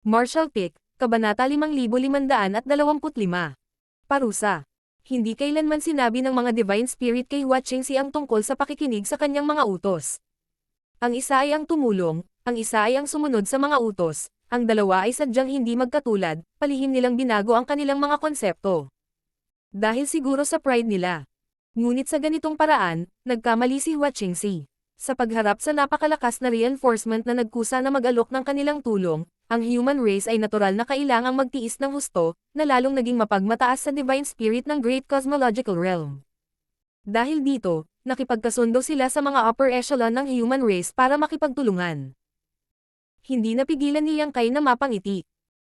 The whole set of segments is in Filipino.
Martial Pick, Kabanata 5525. Parusa. Hindi kailanman sinabi ng mga Divine Spirit kay Hua Qingxi ang tungkol sa pakikinig sa kanyang mga utos. Ang isa ay ang tumulong, ang isa ay ang sumunod sa mga utos, ang dalawa ay sadyang hindi magkatulad, palihim nilang binago ang kanilang mga konsepto. Dahil siguro sa pride nila. Ngunit sa ganitong paraan, nagkamali si Hua Qingxi. Sa pagharap sa napakalakas na reinforcement na nagkusa na mag-alok ng kanilang tulong, ang human race ay natural na kailangang magtiis ng husto, na lalong naging mapagmataas sa divine spirit ng Great Cosmological Realm. Dahil dito, nakipagkasundo sila sa mga upper echelon ng human race para makipagtulungan. Hindi napigilan ni Yang Kai na mapangiti.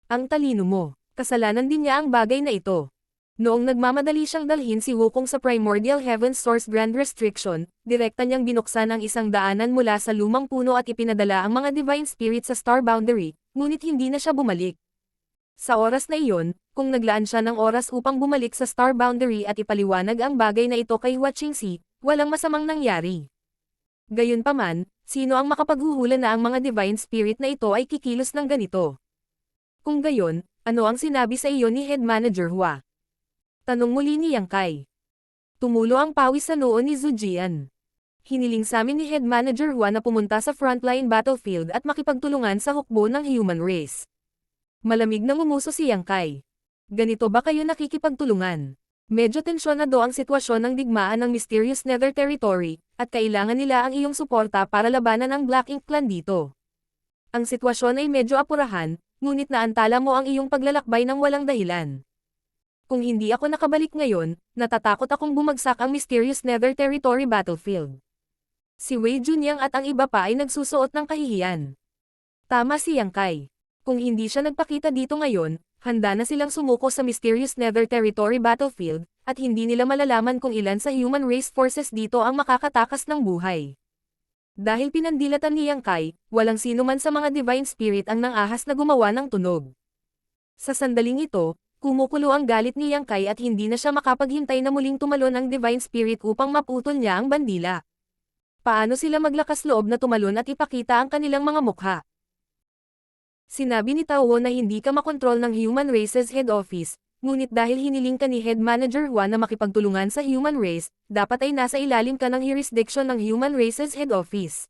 Ang talino mo, kasalanan din niya ang bagay na ito. Noong nagmamadali siyang dalhin si Wukong sa Primordial Heaven's Source Grand Restriction, direkta niyang binuksan ang isang daanan mula sa lumang puno at ipinadala ang mga Divine Spirit sa Star Boundary, ngunit hindi na siya bumalik. Sa oras na iyon, kung naglaan siya ng oras upang bumalik sa Star Boundary at ipaliwanag ang bagay na ito kay Hua Qingxi, walang masamang nangyari. Gayunpaman, sino ang makapaghuhula na ang mga Divine Spirit na ito ay kikilos ng ganito? Kung gayon, ano ang sinabi sa iyo ni Head Manager Hua? Tanong muli ni Yang Kai. Tumulo ang pawis sa noo ni Zhu Jian. Hiniling sa amin ni Head Manager Hua na pumunta sa frontline battlefield at makipagtulungan sa hukbo ng human race. Malamig na ngumuso si Yang Kai. Ganito ba kayo nakikipagtulungan? Medyo tensyonado ang sitwasyon ng digmaan ng Mysterious Nether Territory, at kailangan nila ang iyong suporta para labanan ang Black Ink Clan dito. Ang sitwasyon ay medyo apurahan, ngunit naantala mo ang iyong paglalakbay ng walang dahilan. Kung hindi ako nakabalik ngayon, natatakot akong bumagsak ang Mysterious Nether Territory battlefield. Si Wei Junyang at ang iba pa ay nagsusuot ng kahihiyan. Tama si Yang Kai. Kung hindi siya nagpakita dito ngayon, handa na silang sumuko sa Mysterious Nether Territory battlefield, at hindi nila malalaman kung ilan sa human race forces dito ang makakatakas ng buhay. Dahil pinandilatan ni Yang Kai, walang sino man sa mga Divine Spirit ang nangahas na gumawa ng tunog. Sa sandaling ito, kumukulo ang galit ni Yang Kai at hindi na siya makapaghintay na muling tumalon ang Divine Spirit upang maputol niya ang bandila. Paano sila maglakas loob na tumalon at ipakita ang kanilang mga mukha? Sinabi ni Tao na hindi ka makontrol ng Human Race's head office, ngunit dahil hiniling ka ni Head Manager Hua na makipagtulungan sa human race, dapat ay nasa ilalim ka ng jurisdiction ng Human Race's head office.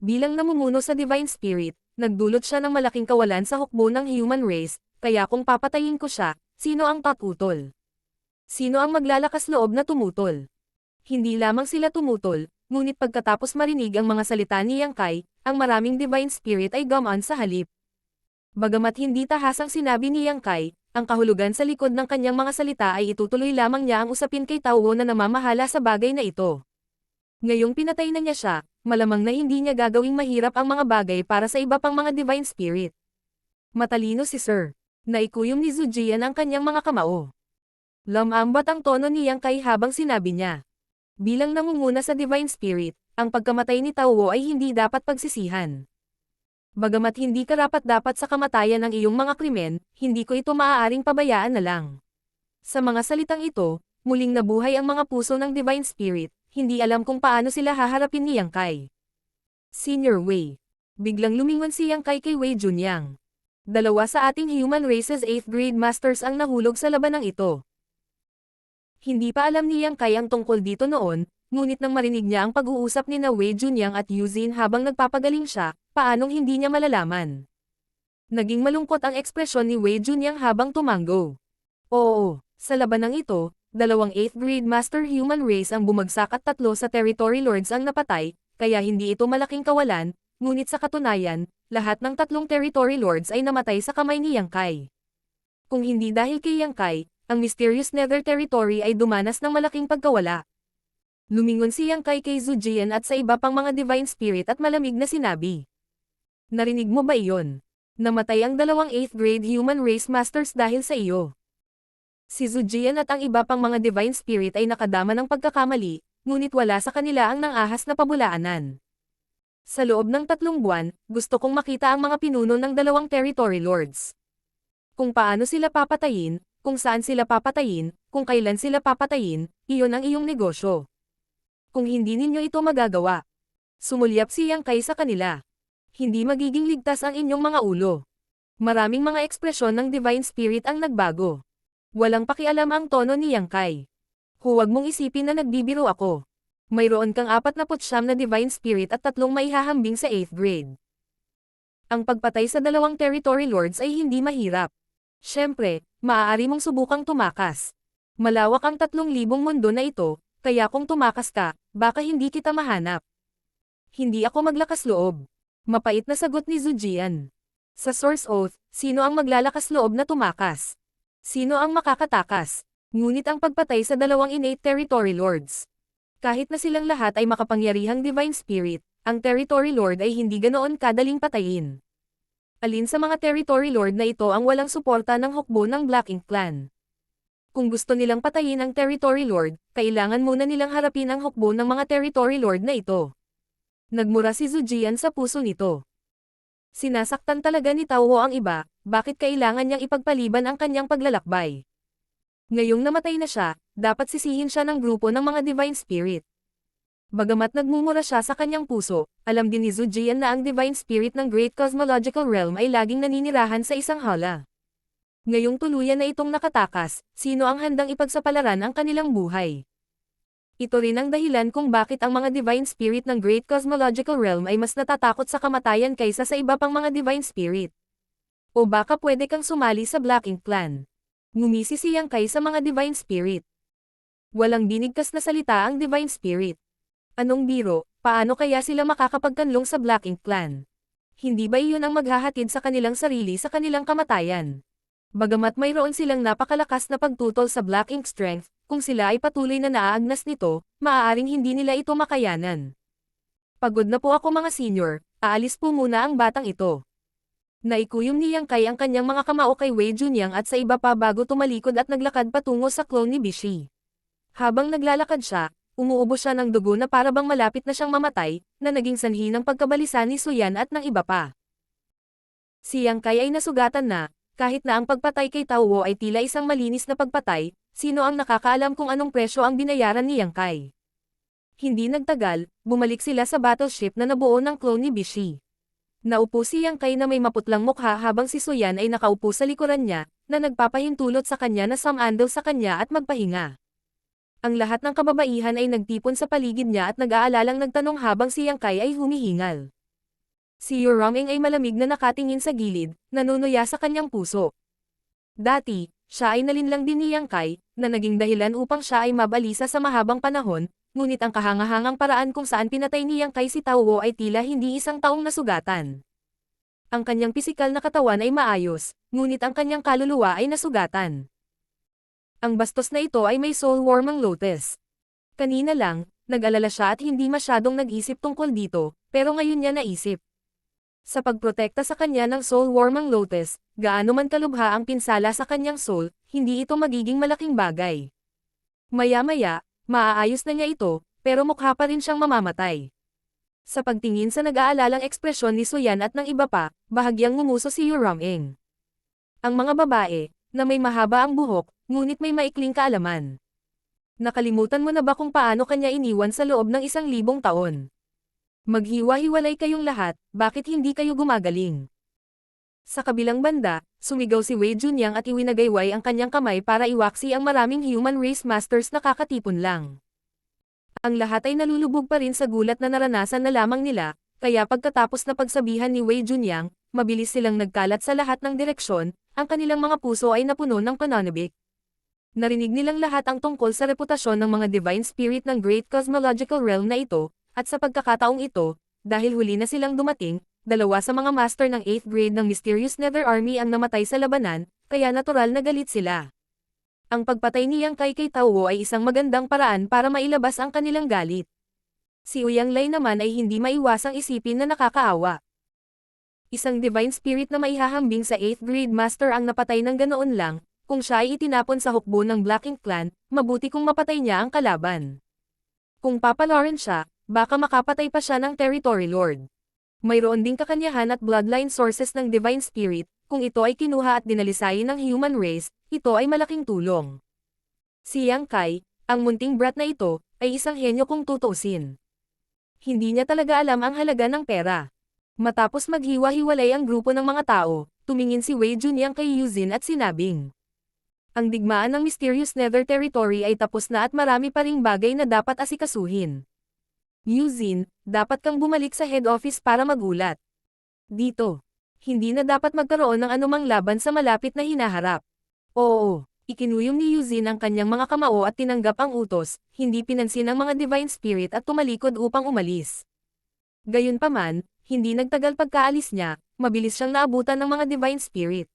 Bilang namumuno sa Divine Spirit, nagdulot siya ng malaking kawalan sa hukbo ng human race, kaya kung papatayin ko siya, sino ang tatutol? Sino ang maglalakas loob na tumutol? Hindi lamang sila tumutol, ngunit pagkatapos marinig ang mga salita ni Yang Kai, ang maraming Divine Spirit ay gamaan sa halip. Bagamat hindi tahasang sinabi ni Yang Kai, ang kahulugan sa likod ng kanyang mga salita ay itutuloy lamang niya ang usapin kay Tao na namamahala sa bagay na ito. Ngayong pinatay na niya siya, malamang na hindi niya gagawing mahirap ang mga bagay para sa iba pang mga Divine Spirit. Matalino si Sir. Naikuyom ni Zhu Jian ang kanyang mga kamao. Lamambat ang tono ni Yang Kai habang sinabi niya. Bilang nangunguna sa Divine Spirit, ang pagkamatay ni Tao ay hindi dapat pagsisihan. Bagamat hindi karapat-dapat sa kamatayan ng iyong mga krimen, hindi ko ito maaaring pabayaan na lang. Sa mga salitang ito, muling nabuhay ang mga puso ng Divine Spirit, hindi alam kung paano sila haharapin ni Yang Kai. Senior Wei. Biglang lumingon si Yang Kai kay Wei Junyang. Dalawa sa ating human race's 8th grade masters ang nahulog sa labanang ito. Hindi pa alam ni Yang Kai ang tungkol dito noon, ngunit nang marinig niya ang pag-uusap ni na Wei Junyang at Yu Jin habang nagpapagaling siya, paanong hindi niya malalaman? Naging malungkot ang ekspresyon ni Wei Junyang habang tumango. Oo, sa labanang ito, dalawang 8th grade master human race ang bumagsak at 3 sa territory lords ang napatay, kaya hindi ito malaking kawalan, ngunit sa katunayan, lahat ng 3 territory lords ay namatay sa kamay ni Yang Kai. Kung hindi dahil kay Yang Kai, ang Mysterious Nether Territory ay dumanas ng malaking pagkawala. Lumingon si Yang Kai kay Zhu Jian at sa iba pang mga Divine Spirit at malamig na sinabi. Narinig mo ba iyon? Namatay ang dalawang 8th grade human race masters dahil sa iyo. Si Zhu Jian at ang iba pang mga Divine Spirit ay nakadama ng pagkakamali, ngunit wala sa kanila ang nangahas na pabulaanan. Sa loob ng 3 buwan, gusto kong makita ang mga pinuno ng dalawang territory lords. Kung paano sila papatayin, kung saan sila papatayin, kung kailan sila papatayin, iyon ang iyong negosyo. Kung hindi ninyo ito magagawa, sumulyap si Yang Kai sa kanila. Hindi magiging ligtas ang inyong mga ulo. Maraming mga ekspresyon ng Divine Spirit ang nagbago. Walang pakialam ang tono ni Yang Kai. Huwag mong isipin na nagbibiro ako. Mayroon kang 49 na Divine Spirit at 3 maihahambing sa 8th grade. Ang pagpatay sa 2 Territory Lords ay hindi mahirap. Siyempre, maaari mong subukang tumakas. Malawak ang 3,000 mundo na ito, kaya kung tumakas ka, baka hindi kita mahanap. Hindi ako maglakas loob. Mapait na sagot ni Zujian. Sa Source Oath, sino ang maglalakas loob na tumakas? Sino ang makakatakas? Ngunit ang pagpatay sa 2 innate Territory Lords. Kahit na silang lahat ay makapangyarihang Divine Spirit, ang Territory Lord ay hindi ganoon kadaling patayin. Alin sa mga Territory Lord na ito ang walang suporta ng hukbo ng Black Ink Clan? Kung gusto nilang patayin ang Territory Lord, kailangan muna nilang harapin ang hukbo ng mga Territory Lord na ito. Nagmura si Zujian sa puso nito. Sinasaktan talaga ni Tauho ang iba, bakit kailangan niyang ipagpaliban ang kanyang paglalakbay? Ngayong namatay na siya, dapat sisihin siya ng grupo ng mga Divine Spirit. Bagamat nagmumura siya sa kanyang puso, alam din ni Zujian na ang Divine Spirit ng Great Cosmological Realm ay laging naninirahan sa isang hala. Ngayong tuluyan na itong nakatakas, sino ang handang ipagsapalaran ang kanilang buhay? Ito rin ang dahilan kung bakit ang mga Divine Spirit ng Great Cosmological Realm ay mas natatakot sa kamatayan kaysa sa iba pang mga Divine Spirit. O baka pwede kang sumali sa Black Ink Clan. Ngumisi si Yang Kai sa mga Divine Spirit. Walang binigkas na salita ang Divine Spirit. Anong biro, paano kaya sila makakapagkanlong sa Black Ink Clan? Hindi ba iyon ang maghahatid sa kanilang sarili sa kanilang kamatayan? Bagamat mayroon silang napakalakas na pagtutol sa Black Ink Strength, kung sila ay patuloy na naaagnas nito, maaaring hindi nila ito makayanan. Pagod na po ako mga senior, aalis po muna ang batang ito. Naikuyom ni Yang Kai ang kanyang mga kamao kay Wei Junyang at sa iba pa bago tumalikod at naglakad patungo sa clone ni Bishi. Habang naglalakad siya, umuubos siya ng dugo na para bang malapit na siyang mamatay, na naging sanhi ng pagkabalisa ni Suyan at ng iba pa. Si Yang Kai ay nasugatan na, kahit na ang pagpatay kay Tauho ay tila isang malinis na pagpatay, sino ang nakakaalam kung anong presyo ang binayaran ni Yang Kai? Hindi nagtagal, bumalik sila sa battleship na nabuo ng clone ni Bishi. Naupo si Yang Kai na may maputlang mukha habang si Suyan ay nakaupo sa likuran niya, na nagpapahintulot sa kanya na sumandal sa kanya at magpahinga. Ang lahat ng kababaihan ay nagtipon sa paligid niya at nag-aalalang nagtanong habang si Yang Kai ay humihingal. Si Yoraming ay malamig na nakatingin sa gilid, nanunuya sa kanyang puso. Dati, siya ay nalinlang din ni Yang Kai, na naging dahilan upang siya ay mabalisa sa mahabang panahon, ngunit ang kahangahangang paraan kung saan pinatay ni Yang Kai si Tauho ay tila hindi isang taong nasugatan. Ang kanyang pisikal na katawan ay maayos, ngunit ang kanyang kaluluwa ay nasugatan. Ang bastos na ito ay may soul-warming lotus. Kanina lang, nag-alala siya at hindi masyadong nag-isip tungkol dito, pero ngayon niya naisip. Sa pagprotekta sa kanya ng soul-warming lotus, gaano man kalubha ang pinsala sa kanyang soul, hindi ito magiging malaking bagay. Maya-maya, maaayos na niya ito, pero mukha pa rin siyang mamamatay. Sa pagtingin sa nag-aalalang ekspresyon ni Suyan at ng iba pa, bahagyang ngumuso si Yoraming. Ang mga babae, na may mahaba ang buhok, ngunit may maikling kaalaman. Nakalimutan mo na ba kung paano kanya iniwan sa loob ng 1,000 taon? Maghiwa-hiwalay kayong lahat, bakit hindi kayo gumagaling? Sa kabilang banda, sumigaw si Wei Junyang at iwinagayway ang kanyang kamay para iwaksi ang maraming human race masters na kakatipon lang. Ang lahat ay nalulubog pa rin sa gulat na naranasan na lamang nila, kaya pagkatapos na pagsabihan ni Wei Junyang, mabilis silang nagkalat sa lahat ng direksyon, ang kanilang mga puso ay napuno ng pananabik. Narinig nilang lahat ang tungkol sa reputasyon ng mga Divine Spirit ng Great Cosmological Realm na ito, at sa pagkakataong ito, dahil huli na silang dumating, 2 sa mga master ng 8th grade ng Mysterious Nether Army ang namatay sa labanan, kaya natural na galit sila. Ang pagpatay ni Yang Kai kay Tauho ay isang magandang paraan para mailabas ang kanilang galit. Si Ouyang Lai naman ay hindi maiwasang isipin na nakakaawa. Isang Divine Spirit na maihahambing sa 8th grade master ang napatay ng ganoon lang, kung siya ay itinapon sa hukbo ng Black Ink Clan, mabuti kung mapatay niya ang kalaban. Kung papalarin siya, baka makapatay pa siya ng Territory Lord. Mayroon ding kakanyahan at bloodline sources ng Divine Spirit, kung ito ay kinuha at dinalisayin ng human race, ito ay malaking tulong. Si Yang Kai, ang munting brat na ito, ay isang henyo kung tutuusin. Hindi niya talaga alam ang halaga ng pera. Matapos maghiwa-hiwalay ang grupo ng mga tao, tumingin si Wei Junyang kay Yuzin at sinabing, ang digmaan ng Mysterious Nether Territory ay tapos na at marami pa ring bagay na dapat asikasuhin. Yuzin, dapat kang bumalik sa head office para magulat. Dito, hindi na dapat magkaroon ng anumang laban sa malapit na hinaharap. Oo, ikinuyom ni Yuzin ang kanyang mga kamao at tinanggap ang utos, hindi pinansin ang mga Divine Spirit at tumalikod upang umalis. Gayunpaman, hindi nagtagal pagkaalis niya, mabilis siyang naabutan ng mga Divine Spirit.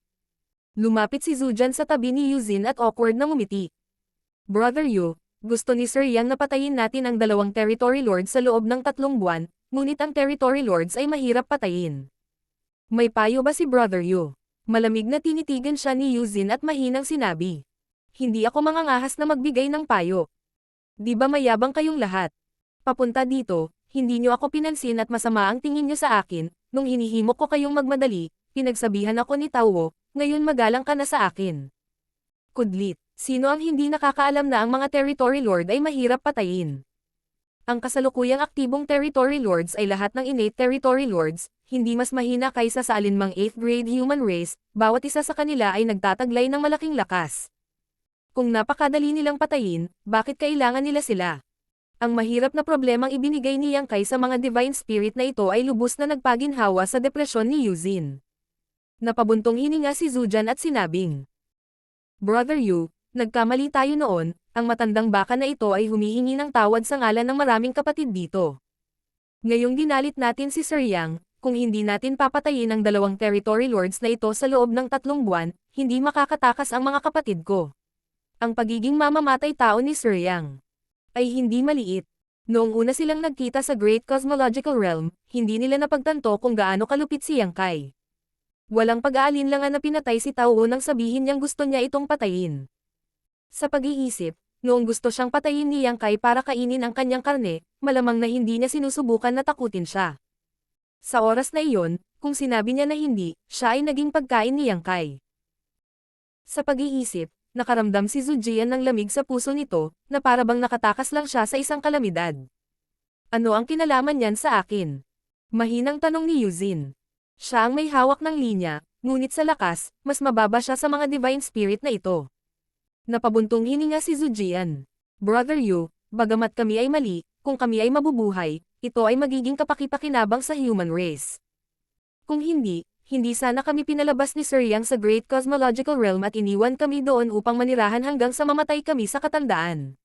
Lumapit si Zujan sa tabi ni Yuzin at awkward na ngumiti. Brother Yu, gusto ni Sir Yang na patayin natin ang dalawang Territory Lords sa loob ng 3 buwan, ngunit ang Territory Lords ay mahirap patayin. May payo ba si Brother Yu? Malamig na tinitigan siya ni Yuzin at mahinang sinabi. Hindi ako mangangahas na magbigay ng payo. Di ba mayabang kayong lahat? Papunta dito, hindi niyo ako pinansin at masama ang tingin niyo sa akin, nung hinihimok ko kayong magmadali, pinagsabihan ako ni Tao, ngayon magalang ka na sa akin. Kudlit, sino ang hindi nakakaalam na ang mga Territory Lord ay mahirap patayin? Ang kasalukuyang aktibong Territory Lords ay lahat ng innate Territory Lords, hindi mas mahina kaysa sa alinmang 8th grade human race, bawat isa sa kanila ay nagtataglay ng malaking lakas. Kung napakadali nilang patayin, bakit kailangan nila sila? Ang mahirap na problemang ibinigay ni Yang Kai sa mga Divine Spirit na ito ay lubos na nagpaginhawa sa depresyon ni Yuzin. Napabuntong hininga si Zujan at sinabing, Brother Yu, nagkamali tayo noon, ang matandang baka na ito ay humihingi ng tawad sa ngalan ng maraming kapatid dito. Ngayong ginalit natin si Sir Yang, kung hindi natin papatayin ang dalawang Territory Lords na ito sa loob ng 3 buwan, hindi makakatakas ang mga kapatid ko. Ang pagiging mamamatay tao ni Sir Yang ay hindi maliit. Noong una silang nagkita sa Great Cosmological Realm, hindi nila napagtanto kung gaano kalupit si Yang Kai. Walang pag-aalinlangan na pinatay si Tao nang sabihin niyang gusto niya itong patayin. Sa pag-iisip, noong gusto siyang patayin ni Yang Kai para kainin ang kanyang karne, malamang na hindi niya sinusubukan na takutin siya. Sa oras na iyon, kung sinabi niya na hindi, siya ay naging pagkain ni Yang Kai. Sa pag-iisip, nakaramdam si Zujian ng lamig sa puso nito, na parabang nakatakas lang siya sa isang kalamidad. Ano ang kinalaman niyan sa akin? Mahinang tanong ni Yuzin. Siya ang may hawak ng linya, ngunit sa lakas, mas mababa siya sa mga Divine Spirit na ito. Napabuntong hininga si Zujian. Brother Yu, bagamat kami ay mali, kung kami ay mabubuhay, ito ay magiging kapakipakinabang sa human race. Kung hindi, hindi sana kami pinalabas ni Sir Yang sa Great Cosmological Realm at iniwan kami doon upang manirahan hanggang sa mamatay kami sa katandaan.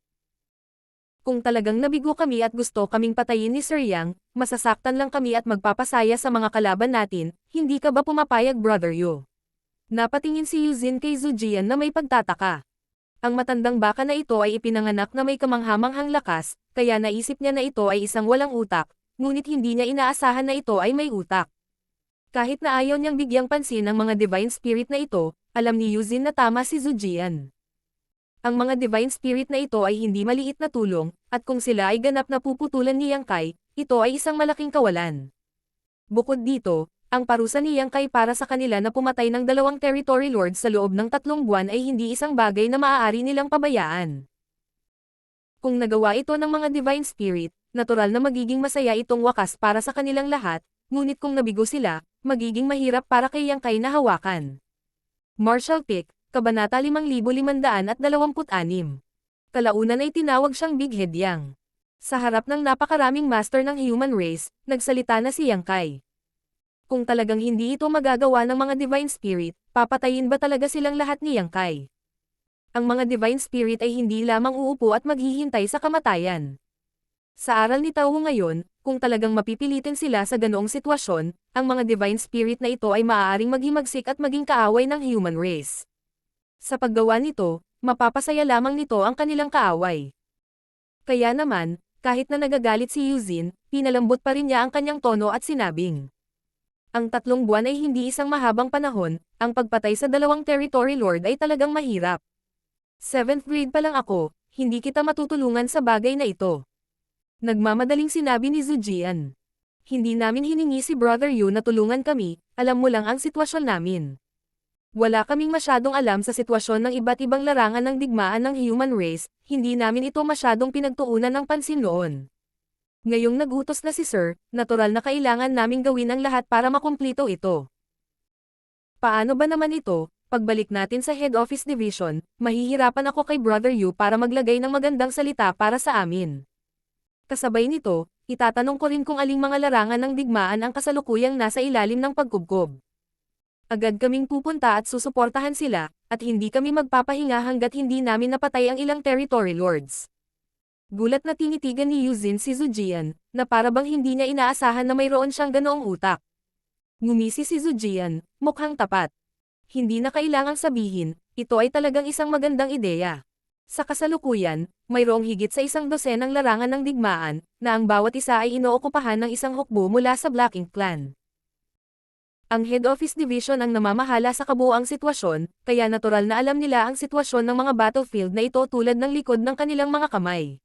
Kung talagang nabigo kami at gusto kaming patayin ni Sir Yang, masasaktan lang kami at magpapasaya sa mga kalaban natin, hindi ka ba pumapayag Brother Yu? Napatingin si Yuzin kay Zujian na may pagtataka. Ang matandang baka na ito ay ipinanganak na may kamanghamanghang lakas, kaya naisip niya na ito ay isang walang utak, ngunit hindi niya inaasahan na ito ay may utak. Kahit na ayaw niyang bigyang pansin ang mga Divine Spirit na ito, alam ni Yuzin na tama si Zujian. Ang mga Divine Spirit na ito ay hindi maliit na tulong, at kung sila ay ganap na puputulan ni Yang Kai, ito ay isang malaking kawalan. Bukod dito, ang parusa ni Yang Kai para sa kanila na pumatay ng dalawang Territory Lords sa loob ng 3 buwan ay hindi isang bagay na maaari nilang pabayaan. Kung nagawa ito ng mga Divine Spirit, natural na magiging masaya itong wakas para sa kanilang lahat, ngunit kung nabigo sila, magiging mahirap para kay Yang Kai na hawakan. Martial Pick, Kabanata 5526. Kalaunan ay tinawag siyang Big Head Yang. Sa harap ng napakaraming master ng human race, nagsalita na si Yang Kai. Kung talagang hindi ito magagawa ng mga Divine Spirit, papatayin ba talaga silang lahat ni Yang Kai? Ang mga Divine Spirit ay hindi lamang uupo at maghihintay sa kamatayan. Sa aral ni Tao ngayon, kung talagang mapipilitin sila sa ganoong sitwasyon, ang mga Divine Spirit na ito ay maaaring maghimagsik at maging kaaway ng human race. Sa paggawa nito, mapapasaya lamang nito ang kanilang kaaway. Kaya naman, kahit na nagagalit si Yuzin, pinalambot pa rin niya ang kanyang tono at sinabing, ang 3 buwan ay hindi isang mahabang panahon, ang pagpatay sa dalawang Territory Lord ay talagang mahirap. 7th grade pa lang ako, hindi kita matutulungan sa bagay na ito. Nagmamadaling sinabi ni Zujian. Hindi namin hiningi si Brother Yu na tulungan kami, alam mo lang ang sitwasyon namin. Wala kaming masyadong alam sa sitwasyon ng iba't ibang larangan ng digmaan ng human race, hindi namin ito masyadong pinagtuunan ng pansin noon. Ngayong nagutos na si Sir, natural na kailangan naming gawin ang lahat para makumplito ito. Paano ba naman ito? Pagbalik natin sa head office division, mahihirapan ako kay Brother Yu para maglagay ng magandang salita para sa amin. Kasabay nito, itatanong ko rin kung aling mga larangan ng digmaan ang kasalukuyang nasa ilalim ng pagkubkob. Agad kaming pupunta at susuportahan sila, at hindi kami magpapahinga hanggat hindi namin napatay ang ilang territory lords. Gulat na tinitigan ni Yuzin si Zujian, na para bang hindi niya inaasahan na mayroon siyang ganoong utak. Ngumisi si Zujian, mukhang tapat. Hindi na kailangang sabihin, ito ay talagang isang magandang ideya. Sa kasalukuyan, mayroong higit sa 100 larangan ng digmaan, na ang bawat isa ay inookupahan ng isang hukbo mula sa Black Ink Clan. Ang head office division ang namamahala sa kabuuang sitwasyon, kaya natural na alam nila ang sitwasyon ng mga battlefield na ito tulad ng likod ng kanilang mga kamay.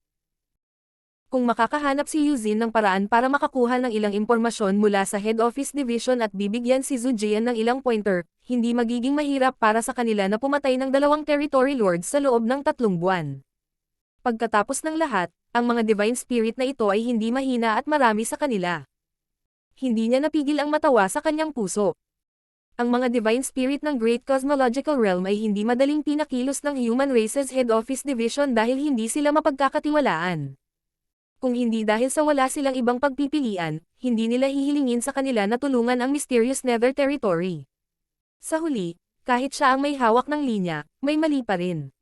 Kung makakahanap si Yuzin ng paraan para makakuha ng ilang impormasyon mula sa head office division at bibigyan si Zujian ng ilang pointer, hindi magiging mahirap para sa kanila na pumatay ng 2 territory lords sa loob ng 3 buwan. Pagkatapos ng lahat, ang mga divine spirit na ito ay hindi mahina at marami sa kanila. Hindi niya napigil ang matawa sa kanyang puso. Ang mga divine spirit ng Great Cosmological Realm ay hindi madaling pinakilos ng Human Race's head office division dahil hindi sila mapagkakatiwalaan. Kung hindi dahil sa wala silang ibang pagpipilian, hindi nila hihilingin sa kanila na tulungan ang mysterious Nether Territory. Sa huli, kahit siya ang may hawak ng linya, may mali pa rin.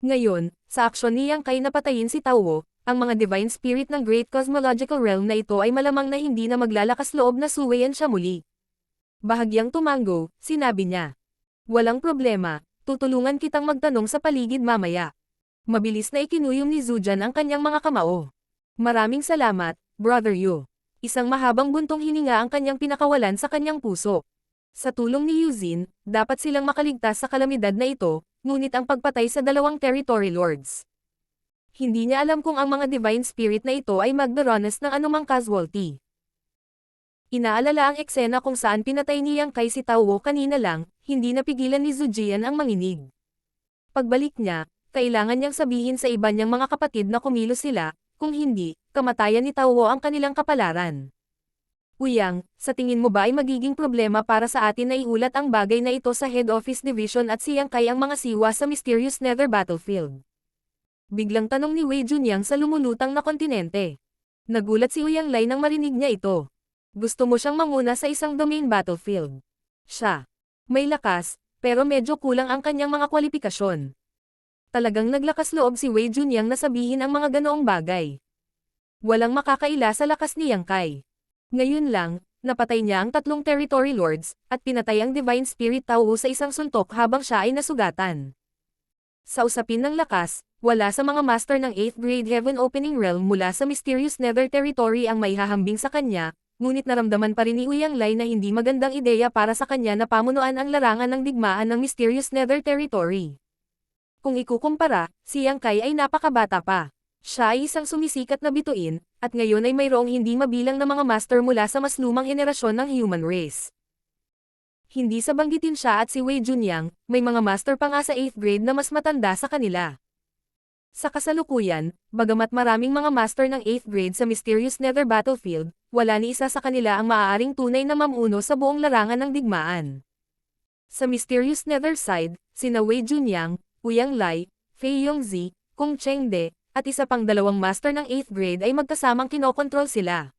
Ngayon, sa aksyon niyang kay napatayin si Tauwo, ang mga divine spirit ng Great Cosmological Realm na ito ay malamang na hindi na maglalakas loob na suwayan siya muli. Bahagyang tumango, sinabi niya. Walang problema, tutulungan kitang magtanong sa paligid mamaya. Mabilis na ikinuyom ni Zujian ang kanyang mga kamao. Maraming salamat, Brother Yu. Isang mahabang buntong hininga ang kanyang pinakawalan sa kanyang puso. Sa tulong ni Yuzin, dapat silang makaligtas sa kalamidad na ito, ngunit ang pagpatay sa 2 territory lords. Hindi niya alam kung ang mga divine spirit na ito ay magdaranas ng anumang casualty. Inaalala ang eksena kung saan pinatay niyang kay si Tauwo kanina lang, hindi napigilan ni Zujian ang manginig. Pagbalik niya, kailangan niyang sabihin sa iba niyang mga kapatid na kumilos sila, kung hindi, kamatayan ni Tauwo ang kanilang kapalaran. Uyang, sa tingin mo ba ay magiging problema para sa atin na iulat ang bagay na ito sa head office division at siyang kay ang mga siwa sa mysterious Nether battlefield? Biglang tanong ni Wei Junyang sa lumulutang na kontinente. Nagulat si Uyang Lai nang marinig niya ito. Gusto mo siyang manguna sa isang domain battlefield. Siya. May lakas, pero medyo kulang ang kanyang mga kwalifikasyon. Talagang naglakas loob si Wei Junyang na sabihin ang mga ganoong bagay. Walang makakaila sa lakas ni Yang Kai. Ngayon lang, napatay niya ang 3 territory lords, at pinatay ang divine spirit Tauwo sa isang suntok habang siya ay nasugatan. Sa usapin ng lakas, wala sa mga master ng 8th grade Heaven Opening Realm mula sa mysterious Nether Territory ang may hahambing sa kanya, ngunit naramdaman pa rin ni Uyang Lai na hindi magandang ideya para sa kanya na pamunuan ang larangan ng digmaan ng mysterious Nether Territory. Kung ikukumpara, si Yang Kai ay napakabata pa. Siya ay isang sumisikat na bituin, at ngayon ay mayroong hindi mabilang na mga master mula sa mas lumang henerasyon ng human race. Hindi sa banggitin siya at si Wei Junyang, may mga master pa nga sa 8th grade na mas matanda sa kanila. Sa kasalukuyan, bagamat maraming mga master ng 8th grade sa mysterious Nether battlefield, wala ni isa sa kanila ang maaaring tunay na mamuno sa buong larangan ng digmaan. Sa mysterious Nether side, sina Wei Junyang, Uyang Lai, Fei Yongzi, Kung Chengde, at isa pang 2 master ng 8th grade ay magkasamang kinokontrol sila.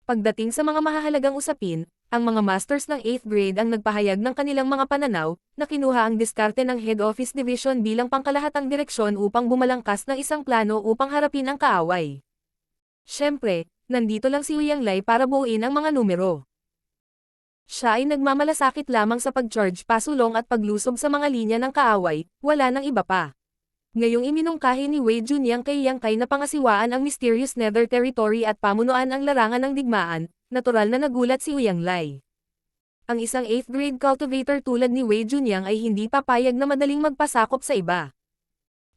Pagdating sa mga mahahalagang usapin, ang mga masters ng 8th grade ang nagpahayag ng kanilang mga pananaw, na kinuha ang diskarte ng head office division bilang pangkalahatang direksyon upang bumalangkas ng isang plano upang harapin ang kaaway. Siyempre, nandito lang si Uyang Lai para buuin ang mga numero. Siya ay nagmamalasakit lamang sa pag-charge pasulong at paglusob sa mga linya ng kaaway, wala nang iba pa. Ngayong iminungkahi ni Wei Junyang kay Yang Kai na pangasiwaan ang mysterious Nether Territory at pamunuan ang larangan ng digmaan, natural na nagulat si Uyang Lai. Ang isang 8th grade cultivator tulad ni Wei Junyang ay hindi papayag na madaling magpasakop sa iba.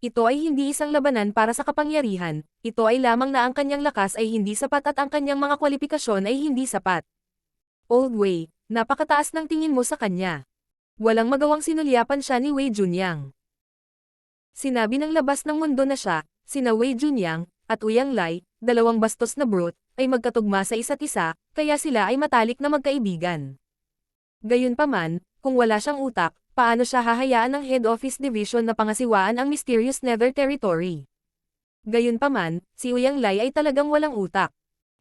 Ito ay hindi isang labanan para sa kapangyarihan, ito ay lamang na ang kanyang lakas ay hindi sapat at ang kanyang mga kwalifikasyon ay hindi sapat. Old Wei, napakataas ng tingin mo sa kanya. Walang magawang sinulyapan siya ni Wei Junyang. Sinabi ng labas ng mundo na siya, sina Wei Junyang, at Uyang Lai, 2 bastos na brute, ay magkatugma sa isa't isa, kaya sila ay matalik na magkaibigan. Gayunpaman, kung wala siyang utak, paano siya hahayaan ng Head Office Division na pangasiwaan ang Mysterious Nether Territory? Gayunpaman, si Uyang Lai ay talagang walang utak.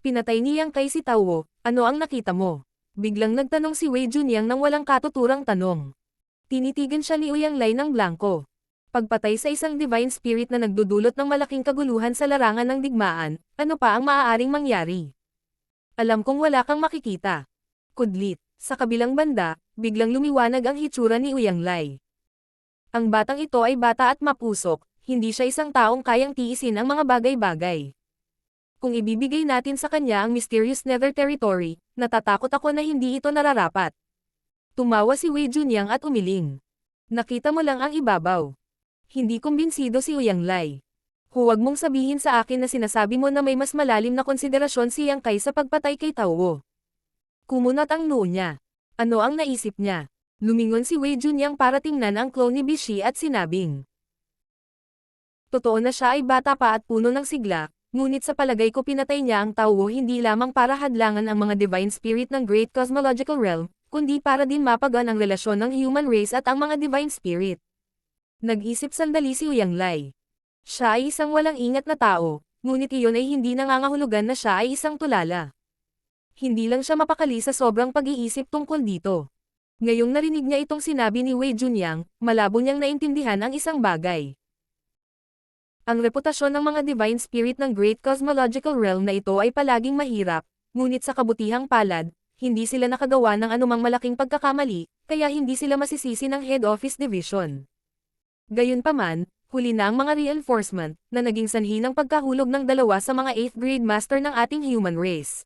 Pinatay niyang kay si Tao, ano ang nakita mo? Biglang nagtanong si Wei Junyang nang walang katuturang tanong. Tinitigan siya ni Uyang Lai ng blanko. Pagpatay sa isang divine spirit na nagdudulot ng malaking kaguluhan sa larangan ng digmaan, ano pa ang maaaring mangyari? Alam kong wala kang makikita. Kudlit. Sa kabilang banda, biglang lumiwanag ang hitsura ni Uyang Lai. Ang batang ito ay bata at mapusok, hindi siya isang taong kayang tiisin ang mga bagay-bagay. Kung ibibigay natin sa kanya ang Mysterious Nether Territory, natatakot ako na hindi ito nararapat. Tumawa si Wei Junyang at umiling. Nakita mo lang ang ibabaw. Hindi kumbinsido si Uyang Lai. Huwag mong sabihin sa akin na sinasabi mo na may mas malalim na konsiderasyon si Yang Kai sa pagpatay kay Tao. Kumunat ang noo niya. Ano ang naisip niya? Lumingon si Wei Junyang para tingnan ang clone ni Bishi at sinabing. Totoo na siya ay bata pa at puno ng sigla, ngunit sa palagay ko pinatay niya ang Tao hindi lamang para hadlangan ang mga divine spirit ng Great Cosmological Realm, kundi para din mapagaan ang relasyon ng human race at ang mga divine spirit. Nag-isip sandali si Uyang Lai. Siya ay isang walang ingat na tao, ngunit iyon ay hindi nangangahulugan na siya ay isang tulala. Hindi lang siya mapakali sa sobrang pag-iisip tungkol dito. Ngayong narinig niya itong sinabi ni Wei Junyang, malabo niyang naintindihan ang isang bagay. Ang reputasyon ng mga divine spirit ng Great Cosmological Realm na ito ay palaging mahirap, ngunit sa kabutihang palad, hindi sila nakagawa ng anumang malaking pagkakamali, kaya hindi sila masisisi ng Head Office Division. Gayunpaman, huli na ang mga reinforcement na naging sanhi ng pagkahulog ng dalawa sa mga 8th grade master ng ating human race.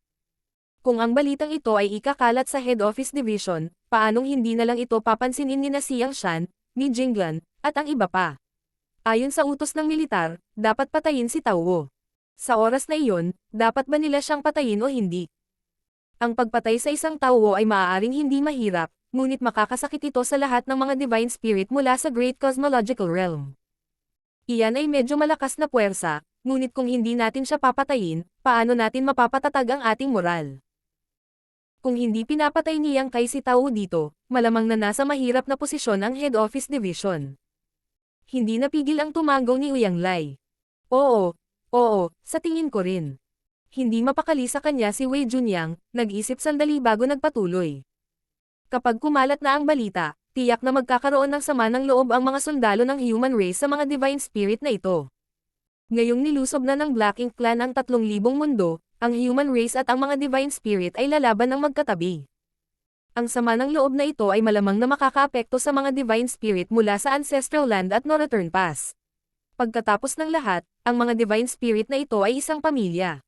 Kung ang balitang ito ay ikakalat sa Head Office Division, paanong hindi na lang ito papansinin ni na Xiang Shan, ni Jinglan, at ang iba pa? Ayon sa utos ng militar, dapat patayin si Tao. Sa oras na iyon, dapat ba nila siyang patayin o hindi? Ang pagpatay sa isang Tao ay maaaring hindi mahirap, ngunit makakasakit ito sa lahat ng mga divine spirit mula sa Great Cosmological Realm. Iyan ay medyo malakas na puwersa, ngunit kung hindi natin siya papatayin, paano natin mapapatatag ang ating moral? Kung hindi pinapatay niyang kay si Tao dito, malamang na nasa mahirap na posisyon ang Head Office Division. Hindi napigil ang tumanggaw ni Uyang Lai. Oo, sa tingin ko rin. Hindi mapakali sa kanya si Wei Junyang, nag-isip sandali bago nagpatuloy. Kapag kumalat na ang balita, tiyak na magkakaroon ng sama ng loob ang mga sundalo ng human race sa mga divine spirit na ito. Ngayong nilusob na ng Black Ink Clan ang 3,000 mundo, ang human race at ang mga divine spirit ay lalaban ng magkatabi. Ang sama ng loob na ito ay malamang na makakaapekto sa mga divine spirit mula sa Ancestral Land at No Return Pass. Pagkatapos ng lahat, ang mga divine spirit na ito ay isang pamilya.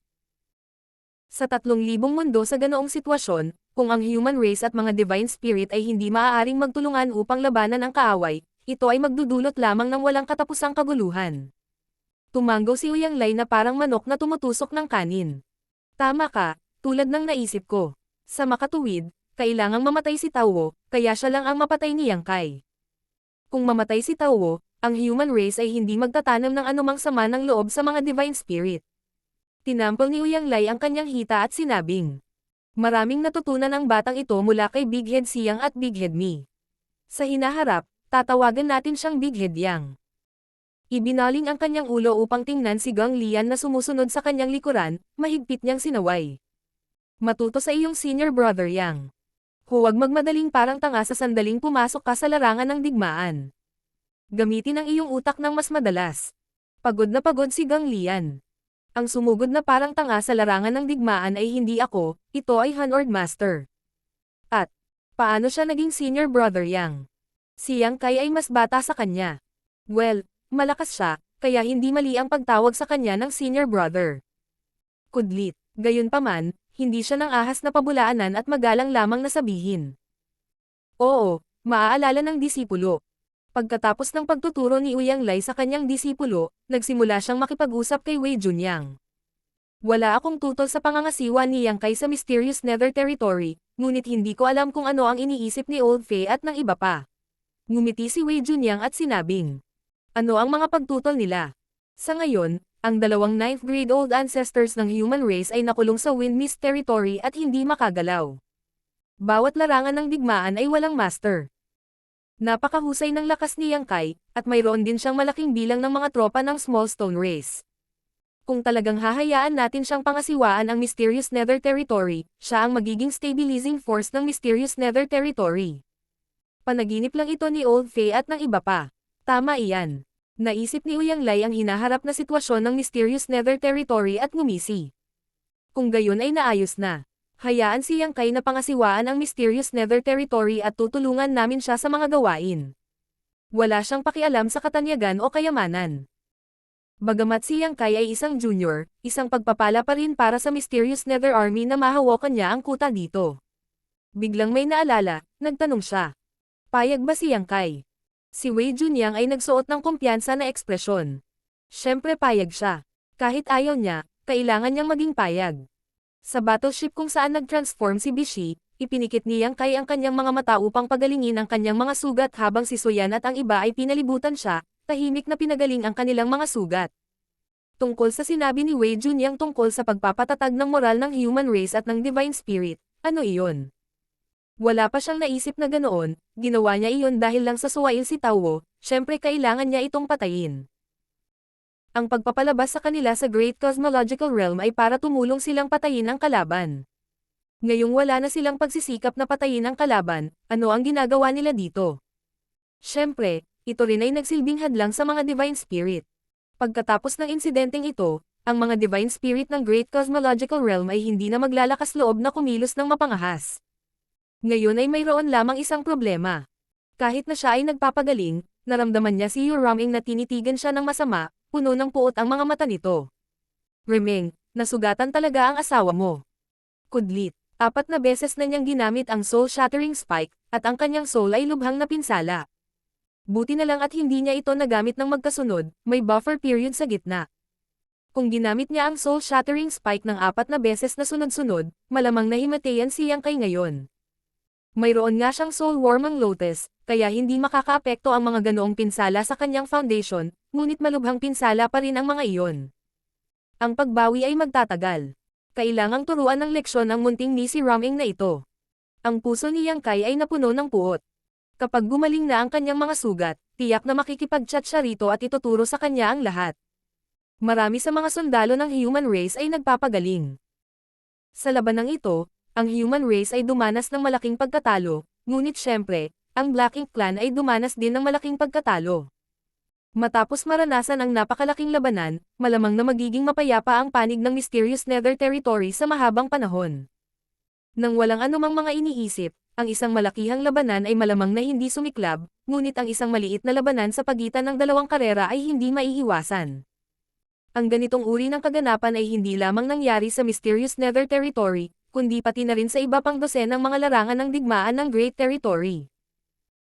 Sa 3,000 mundo sa ganoong sitwasyon, kung ang human race at mga divine spirit ay hindi maaaring magtulungan upang labanan ang kaaway, ito ay magdudulot lamang ng walang katapusang kaguluhan. Tumanggaw si Uyang Lai na parang manok na tumutusok ng kanin. Tama ka, tulad ng naisip ko. Sa makatuwid, kailangang mamatay si Tao, kaya siya lang ang mapatay ni Yang Kai. Kung mamatay si Tao, ang human race ay hindi magtatanam ng anumang sama ng loob sa mga divine spirit. Tinampol ni Uyang Lai ang kanyang hita at sinabing, maraming natutunan ang batang ito mula kay Big Head Siang at Big Head Mi. Sa hinaharap, tatawagan natin siyang Big Head Yang. Ibinaling ang kanyang ulo upang tingnan si Gang Lian na sumusunod sa kanyang likuran, mahigpit niyang sinaway. Matuto sa iyong senior brother Yang. Huwag magmadaling parang tanga sa sandaling pumasok ka sa larangan ng digmaan. Gamitin ang iyong utak ng mas madalas. Pagod na pagod si Gang Lian. Ang sumugod na parang tanga sa larangan ng digmaan ay hindi ako, ito ay Hanord Master. At, paano siya naging senior brother Yang? Si Yang Kai ay mas bata sa kanya. Well, malakas siya, kaya hindi mali ang pagtawag sa kanya ng senior brother. Kudlit, gayunpaman, hindi siya ng ahas na pabulaanan at magalang lamang na sabihin. Oo, maaalala ng disipulo. Pagkatapos ng pagtuturo ni Uyang Lai sa kanyang disipulo, nagsimula siyang makipag-usap kay Wei Junyang. Wala akong tutol sa pangangasiwa ni Yang Kai sa Mysterious Nether Territory, ngunit hindi ko alam kung ano ang iniisip ni Old Fei at ng iba pa. Ngumiti si Wei Junyang at sinabing, ano ang mga pagtutol nila? Sa ngayon, ang dalawang 9th grade old ancestors ng human race ay nakulong sa Wind Mist Territory at hindi makagalaw. Bawat larangan ng digmaan ay walang master. Napakahusay ng lakas ni Yang Kai, at mayroon din siyang malaking bilang ng mga tropa ng Small Stone Race. Kung talagang hahayaan natin siyang pangasiwaan ang Mysterious Nether Territory, siya ang magiging stabilizing force ng Mysterious Nether Territory. Panaginip lang ito ni Old Faye at ng iba pa. Tama iyan. Naisip ni Uyang Lai ang hinaharap na sitwasyon ng Mysterious Nether Territory at ngumisi. Kung gayon ay naayos na. Hayaan si Yang Kai na pangasiwaan ang Mysterious Nether Territory at tutulungan namin siya sa mga gawain. Wala siyang pakialam sa katanyagan o kayamanan. Bagamat si Yang Kai ay isang junior, isang pagpapala pa rin para sa Mysterious Nether Army na mahawakan niya ang kuta dito. Biglang may naalala, nagtanong siya. Payag ba si Yang Kai? Si Wei Junyang ay nagsuot ng kumpiyansa na ekspresyon. Siyempre payag siya. Kahit ayaw niya, kailangan niyang maging payag. Sa battleship kung saan nag-transform si Bishi, ipinikit ni Yang Kai ang kanyang mga mata upang pagalingin ang kanyang mga sugat habang si Soyan at ang iba ay pinalibutan siya, tahimik na pinagaling ang kanilang mga sugat. Tungkol sa sinabi ni Wei Junyang tungkol sa pagpapatatag ng moral ng human race at ng divine spirit, ano iyon? Wala pa siyang naisip na ganoon, ginawa niya iyon dahil lang sa suwail si Tao, syempre kailangan niya itong patayin. Ang pagpapalabas sa kanila sa Great Cosmological Realm ay para tumulong silang patayin ang kalaban. Ngayong wala na silang pagsisikap na patayin ang kalaban, ano ang ginagawa nila dito? Siyempre, ito rin ay nagsilbing hadlang sa mga Divine Spirit. Pagkatapos ng insidenteng ito, ang mga Divine Spirit ng Great Cosmological Realm ay hindi na maglalakas loob na kumilos ng mapangahas. Ngayon ay mayroon lamang isang problema. Kahit na siya ay nagpapagaling, naramdaman niya si Yuraming na tinitigan siya ng masama, puno ng puot ang mga mata nito. Remeng, nasugatan talaga ang asawa mo. Kudlit, 4 na beses na niyang ginamit ang soul-shattering spike, at ang kanyang soul ay lubhang napinsala. Buti na lang at hindi niya ito nagamit ng magkasunod, may buffer period sa gitna. Kung ginamit niya ang soul-shattering spike ng 4 na beses na sunod-sunod, malamang nahimatayan si Yang Kai ngayon. Mayroon nga siyang soul-warming lotus, kaya hindi makakaapekto ang mga ganoong pinsala sa kanyang foundation, ngunit malubhang pinsala pa rin ang mga iyon. Ang pagbawi ay magtatagal. Kailangang turuan ng leksyon ang munting ni si Raming na ito. Ang puso ni Yang Kai ay napuno ng puot. Kapag gumaling na ang kanyang mga sugat, tiyak na makikipag-chat siya rito at ituturo sa kanya ang lahat. Marami sa mga sundalo ng human race ay nagpapagaling. Sa labanang ito, ang human race ay dumanas ng malaking pagkatalo, ngunit syempre, ang Black Ink Clan ay dumanas din ng malaking pagkatalo. Matapos maranasan ang napakalaking labanan, malamang na magiging mapayapa ang panig ng Mysterious Nether Territory sa mahabang panahon. Nang walang anumang mga iniisip, ang isang malakihang labanan ay malamang na hindi sumiklab, ngunit ang isang maliit na labanan sa pagitan ng dalawang karera ay hindi maiiwasan. Ang ganitong uri ng kaganapan ay hindi lamang nangyari sa Mysterious Nether Territory, kundi pati na rin sa iba pang dosenang mga larangan ng digmaan ng Great Territory.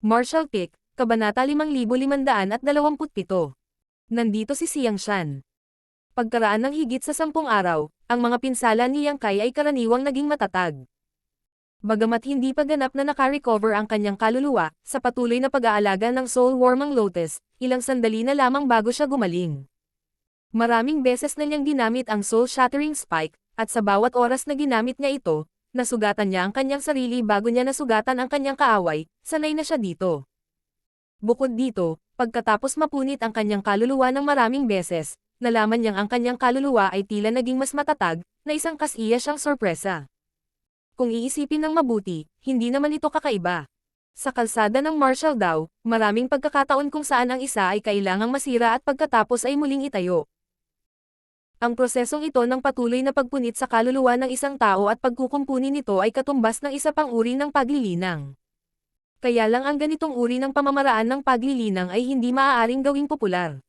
Martial Pick, Kabanata 5527. Nandito si Xiang Shan. Pagkaraan ng higit sa 10 araw, ang mga pinsala ni Yang Kai ay karaniwang naging matatag. Bagamat hindi pa ganap na naka-recover ang kanyang kaluluwa, sa patuloy na pag-aalaga ng soul-warming lotus, ilang sandali na lamang bago siya gumaling. Maraming beses na niyang ginamit ang soul-shattering spike, at sa bawat oras na ginamit niya ito, nasugatan niya ang kanyang sarili bago niya nasugatan ang kanyang kaaway, sanay na siya dito. Bukod dito, pagkatapos mapunit ang kanyang kaluluwa ng maraming beses, nalaman niyang ang kanyang kaluluwa ay tila naging mas matatag, na isang kasiya siyang sorpresa. Kung iisipin ng mabuti, hindi naman ito kakaiba. Sa kalsada ng Marshall daw, maraming pagkakataon kung saan ang isa ay kailangang masira at pagkatapos ay muling itayo. Ang prosesong ito ng patuloy na pagpunit sa kaluluwa ng isang tao at pagkukumpuni nito ay katumbas ng isa pang uri ng paglilinang. Kaya lang ang ganitong uri ng pamamaraan ng paglilinang ay hindi maaaring gawing popular.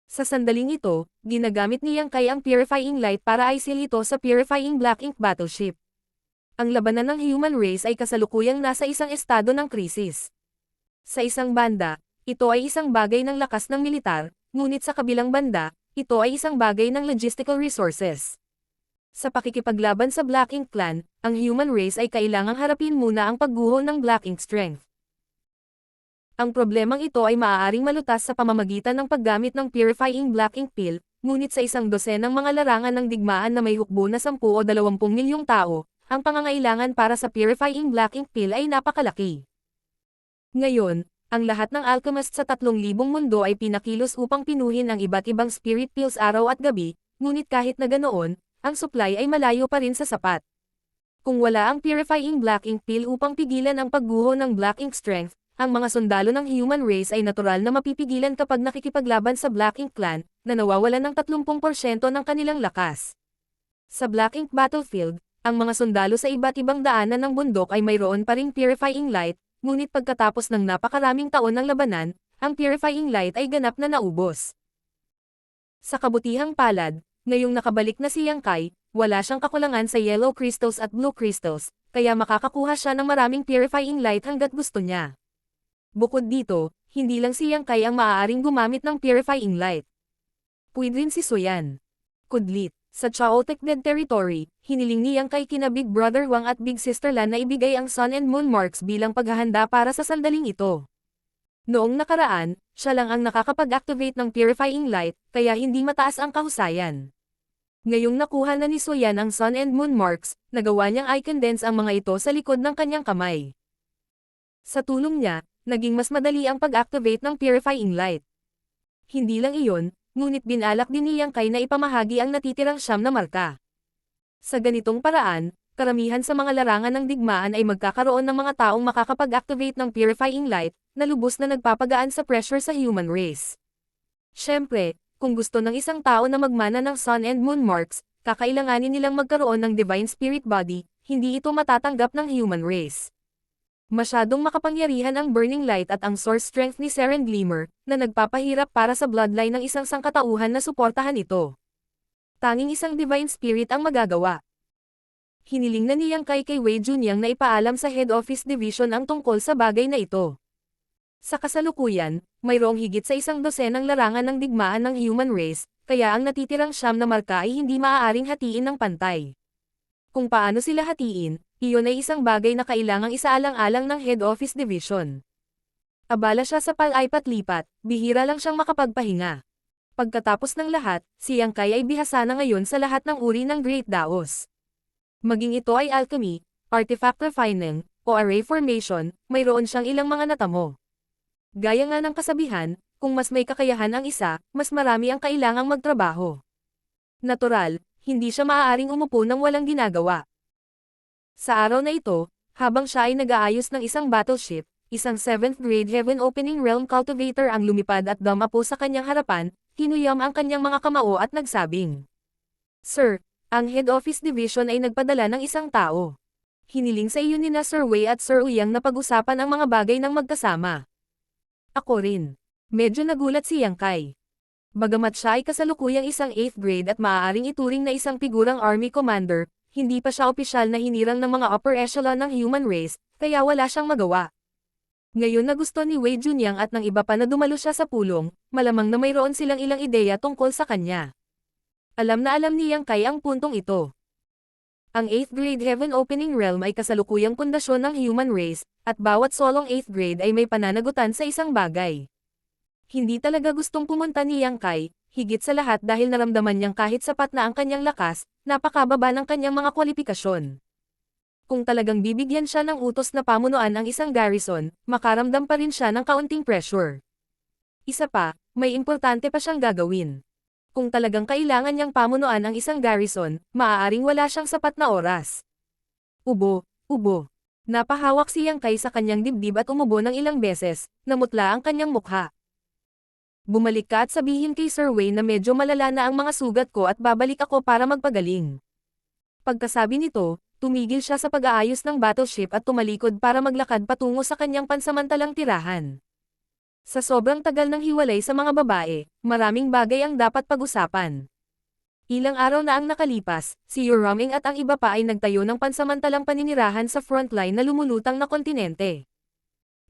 Sa sandaling ito, ginagamit ni Yang Kai ang Purifying Light para aisil ito sa Purifying Black Ink Battleship. Ang labanan ng human race ay kasalukuyang nasa isang estado ng krisis. Sa isang banda, ito ay isang bagay ng lakas ng militar, ngunit sa kabilang banda, ito ay isang bagay ng logistical resources. Sa pakikipaglaban sa Black Ink Clan, ang human race ay kailangang harapin muna ang pagguho ng Black Ink Strength. Ang problemang ito ay maaaring malutas sa pamamagitan ng paggamit ng Purifying Black Ink Pill, ngunit sa isang dosenang mga larangan ng digmaan na may hukbo na 10 o 20 milyong tao, ang pangangailangan para sa purifying black ink pill ay napakalaki. Ngayon, ang lahat ng alchemist sa 3,000 mundo ay pinakilos upang pinuhin ang iba't ibang spirit pills araw at gabi, ngunit kahit na ganoon, ang supply ay malayo pa rin sa sapat. Kung wala ang purifying black ink pill upang pigilan ang pagguho ng black ink strength, ang mga sundalo ng human race ay natural na mapipigilan kapag nakikipaglaban sa Black Ink Clan, na nawawalan ng 30% ng kanilang lakas. Sa Black Ink Battlefield, ang mga sundalo sa iba't ibang daanan ng bundok ay mayroon pa ring purifying light, ngunit pagkatapos ng napakaraming taon ng labanan, ang purifying light ay ganap na naubos. Sa kabutihang palad, ngayong nakabalik na si Yang Kai, wala siyang kakulangan sa yellow crystals at blue crystals, kaya makakakuha siya ng maraming purifying light hanggat gusto niya. Bukod dito, hindi lang si Yang Kai ang maaaring gumamit ng purifying light. Pwede rin si Suyan. Kudlit, sa Chaotic Dead Territory, hiniling ni Yang Kai kina Big Brother Wang at Big Sister Lan na ibigay ang Sun and Moon Marks bilang paghahanda para sa sandaling ito. Noong nakaraan, siya lang ang nakakapag-activate ng purifying light, kaya hindi mataas ang kahusayan. Ngayong nakuha na ni Suyan ang Sun and Moon Marks, nagawa niyang i-condense ang mga ito sa likod ng kanyang kamay. Sa tulong niya, naging mas madali ang pag-activate ng purifying light. Hindi lang iyon, ngunit binalak din ni Yang Kai na ipamahagi ang natitirang 9 na marka. Sa ganitong paraan, karamihan sa mga larangan ng digmaan ay magkakaroon ng mga taong makakapag-activate ng purifying light, na lubos na nagpapagaan sa pressure sa human race. Siyempre, kung gusto ng isang tao na magmana ng Sun and Moon Marks, kakailanganin nilang magkaroon ng Divine Spirit Body, hindi ito matatanggap ng human race. Masyadong makapangyarihan ang Burning Light at ang Source Strength ni Seren Glimmer, na nagpapahirap para sa bloodline ng isang sangkatauhan na suportahan ito. Tanging isang Divine Spirit ang magagawa. Hiniling na ni Yang Kai kay Wei Junyang na ipaalam sa Head Office Division ang tungkol sa bagay na ito. Sa kasalukuyan, mayroong higit sa 100 larangan ng digmaan ng human race, kaya ang natitirang 9 na marka ay hindi maaaring hatiin ng pantay. Kung paano sila hatiin, iyon ay isang bagay na kailangang isaalang-alang ng Head Office Division. Abala siya sa palaipat-lipat, bihira lang siyang makapagpahinga. Pagkatapos ng lahat, si Yang Kai ay bihasa na ngayon sa lahat ng uri ng Great Daos. Maging ito ay alchemy, artifact refining, o array formation, mayroon siyang ilang mga natamo. Gaya nga ng kasabihan, kung mas may kakayahan ang isa, mas marami ang kailangang magtrabaho. Natural, hindi siya maaaring umupo ng walang ginagawa. Sa araw na ito, habang siya ay nag-aayos ng isang battleship, isang 7th grade Heaven Opening Realm Cultivator ang lumipad at dumapo sa kanyang harapan, hinuyam ang kanyang mga kamao at nagsabing, "Sir, ang Head Office Division ay nagpadala ng isang tao. Hiniling sa iyo nina Sir Wei at Sir Uyang na pag-usapan ang mga bagay ng magkasama." Ako rin. Medyo nagulat si Yang Kai. Bagamat siya ay kasalukuyang isang 8th grade at maaaring ituring na isang figurang army commander, hindi pa siya opisyal na hinirang ng mga upper echelon ng human race, kaya wala siyang magawa. Ngayon na gusto ni Wei Junyang at ng iba pa na dumalo siya sa pulong, malamang na mayroon silang ilang ideya tungkol sa kanya. Alam na alam ni Yang Kai ang puntong ito. Ang 8th grade Heaven Opening Realm ay kasalukuyang pundasyon ng human race, at bawat solong 8th grade ay may pananagutan sa isang bagay. Hindi talaga gustong pumunta ni Yang Kai, higit sa lahat dahil naramdaman niyang kahit sapat na ang kanyang lakas, napakababa ng kanyang mga kwalifikasyon. Kung talagang bibigyan siya ng utos na pamunuan ang isang garrison, makaramdam pa rin siya ng kaunting pressure. Isa pa, may importante pa siyang gagawin. Kung talagang kailangan niyang pamunuan ang isang garrison, maaaring wala siyang sapat na oras. Ubo. Napahawak si Yang Kai sa kanyang dibdib at umubo ng ilang beses, namutla ang kanyang mukha. Bumalik ka at sabihin kay Sir Wei na medyo malala na ang mga sugat ko at babalik ako para magpagaling. Pagkasabi nito, tumigil siya sa pag-aayos ng battleship at tumalikod para maglakad patungo sa kanyang pansamantalang tirahan. Sa sobrang tagal ng hiwalay sa mga babae, maraming bagay ang dapat pag-usapan. Ilang araw na ang nakalipas, si Yoraming at ang iba pa ay nagtayo ng pansamantalang paninirahan sa frontline na lumulutang na kontinente.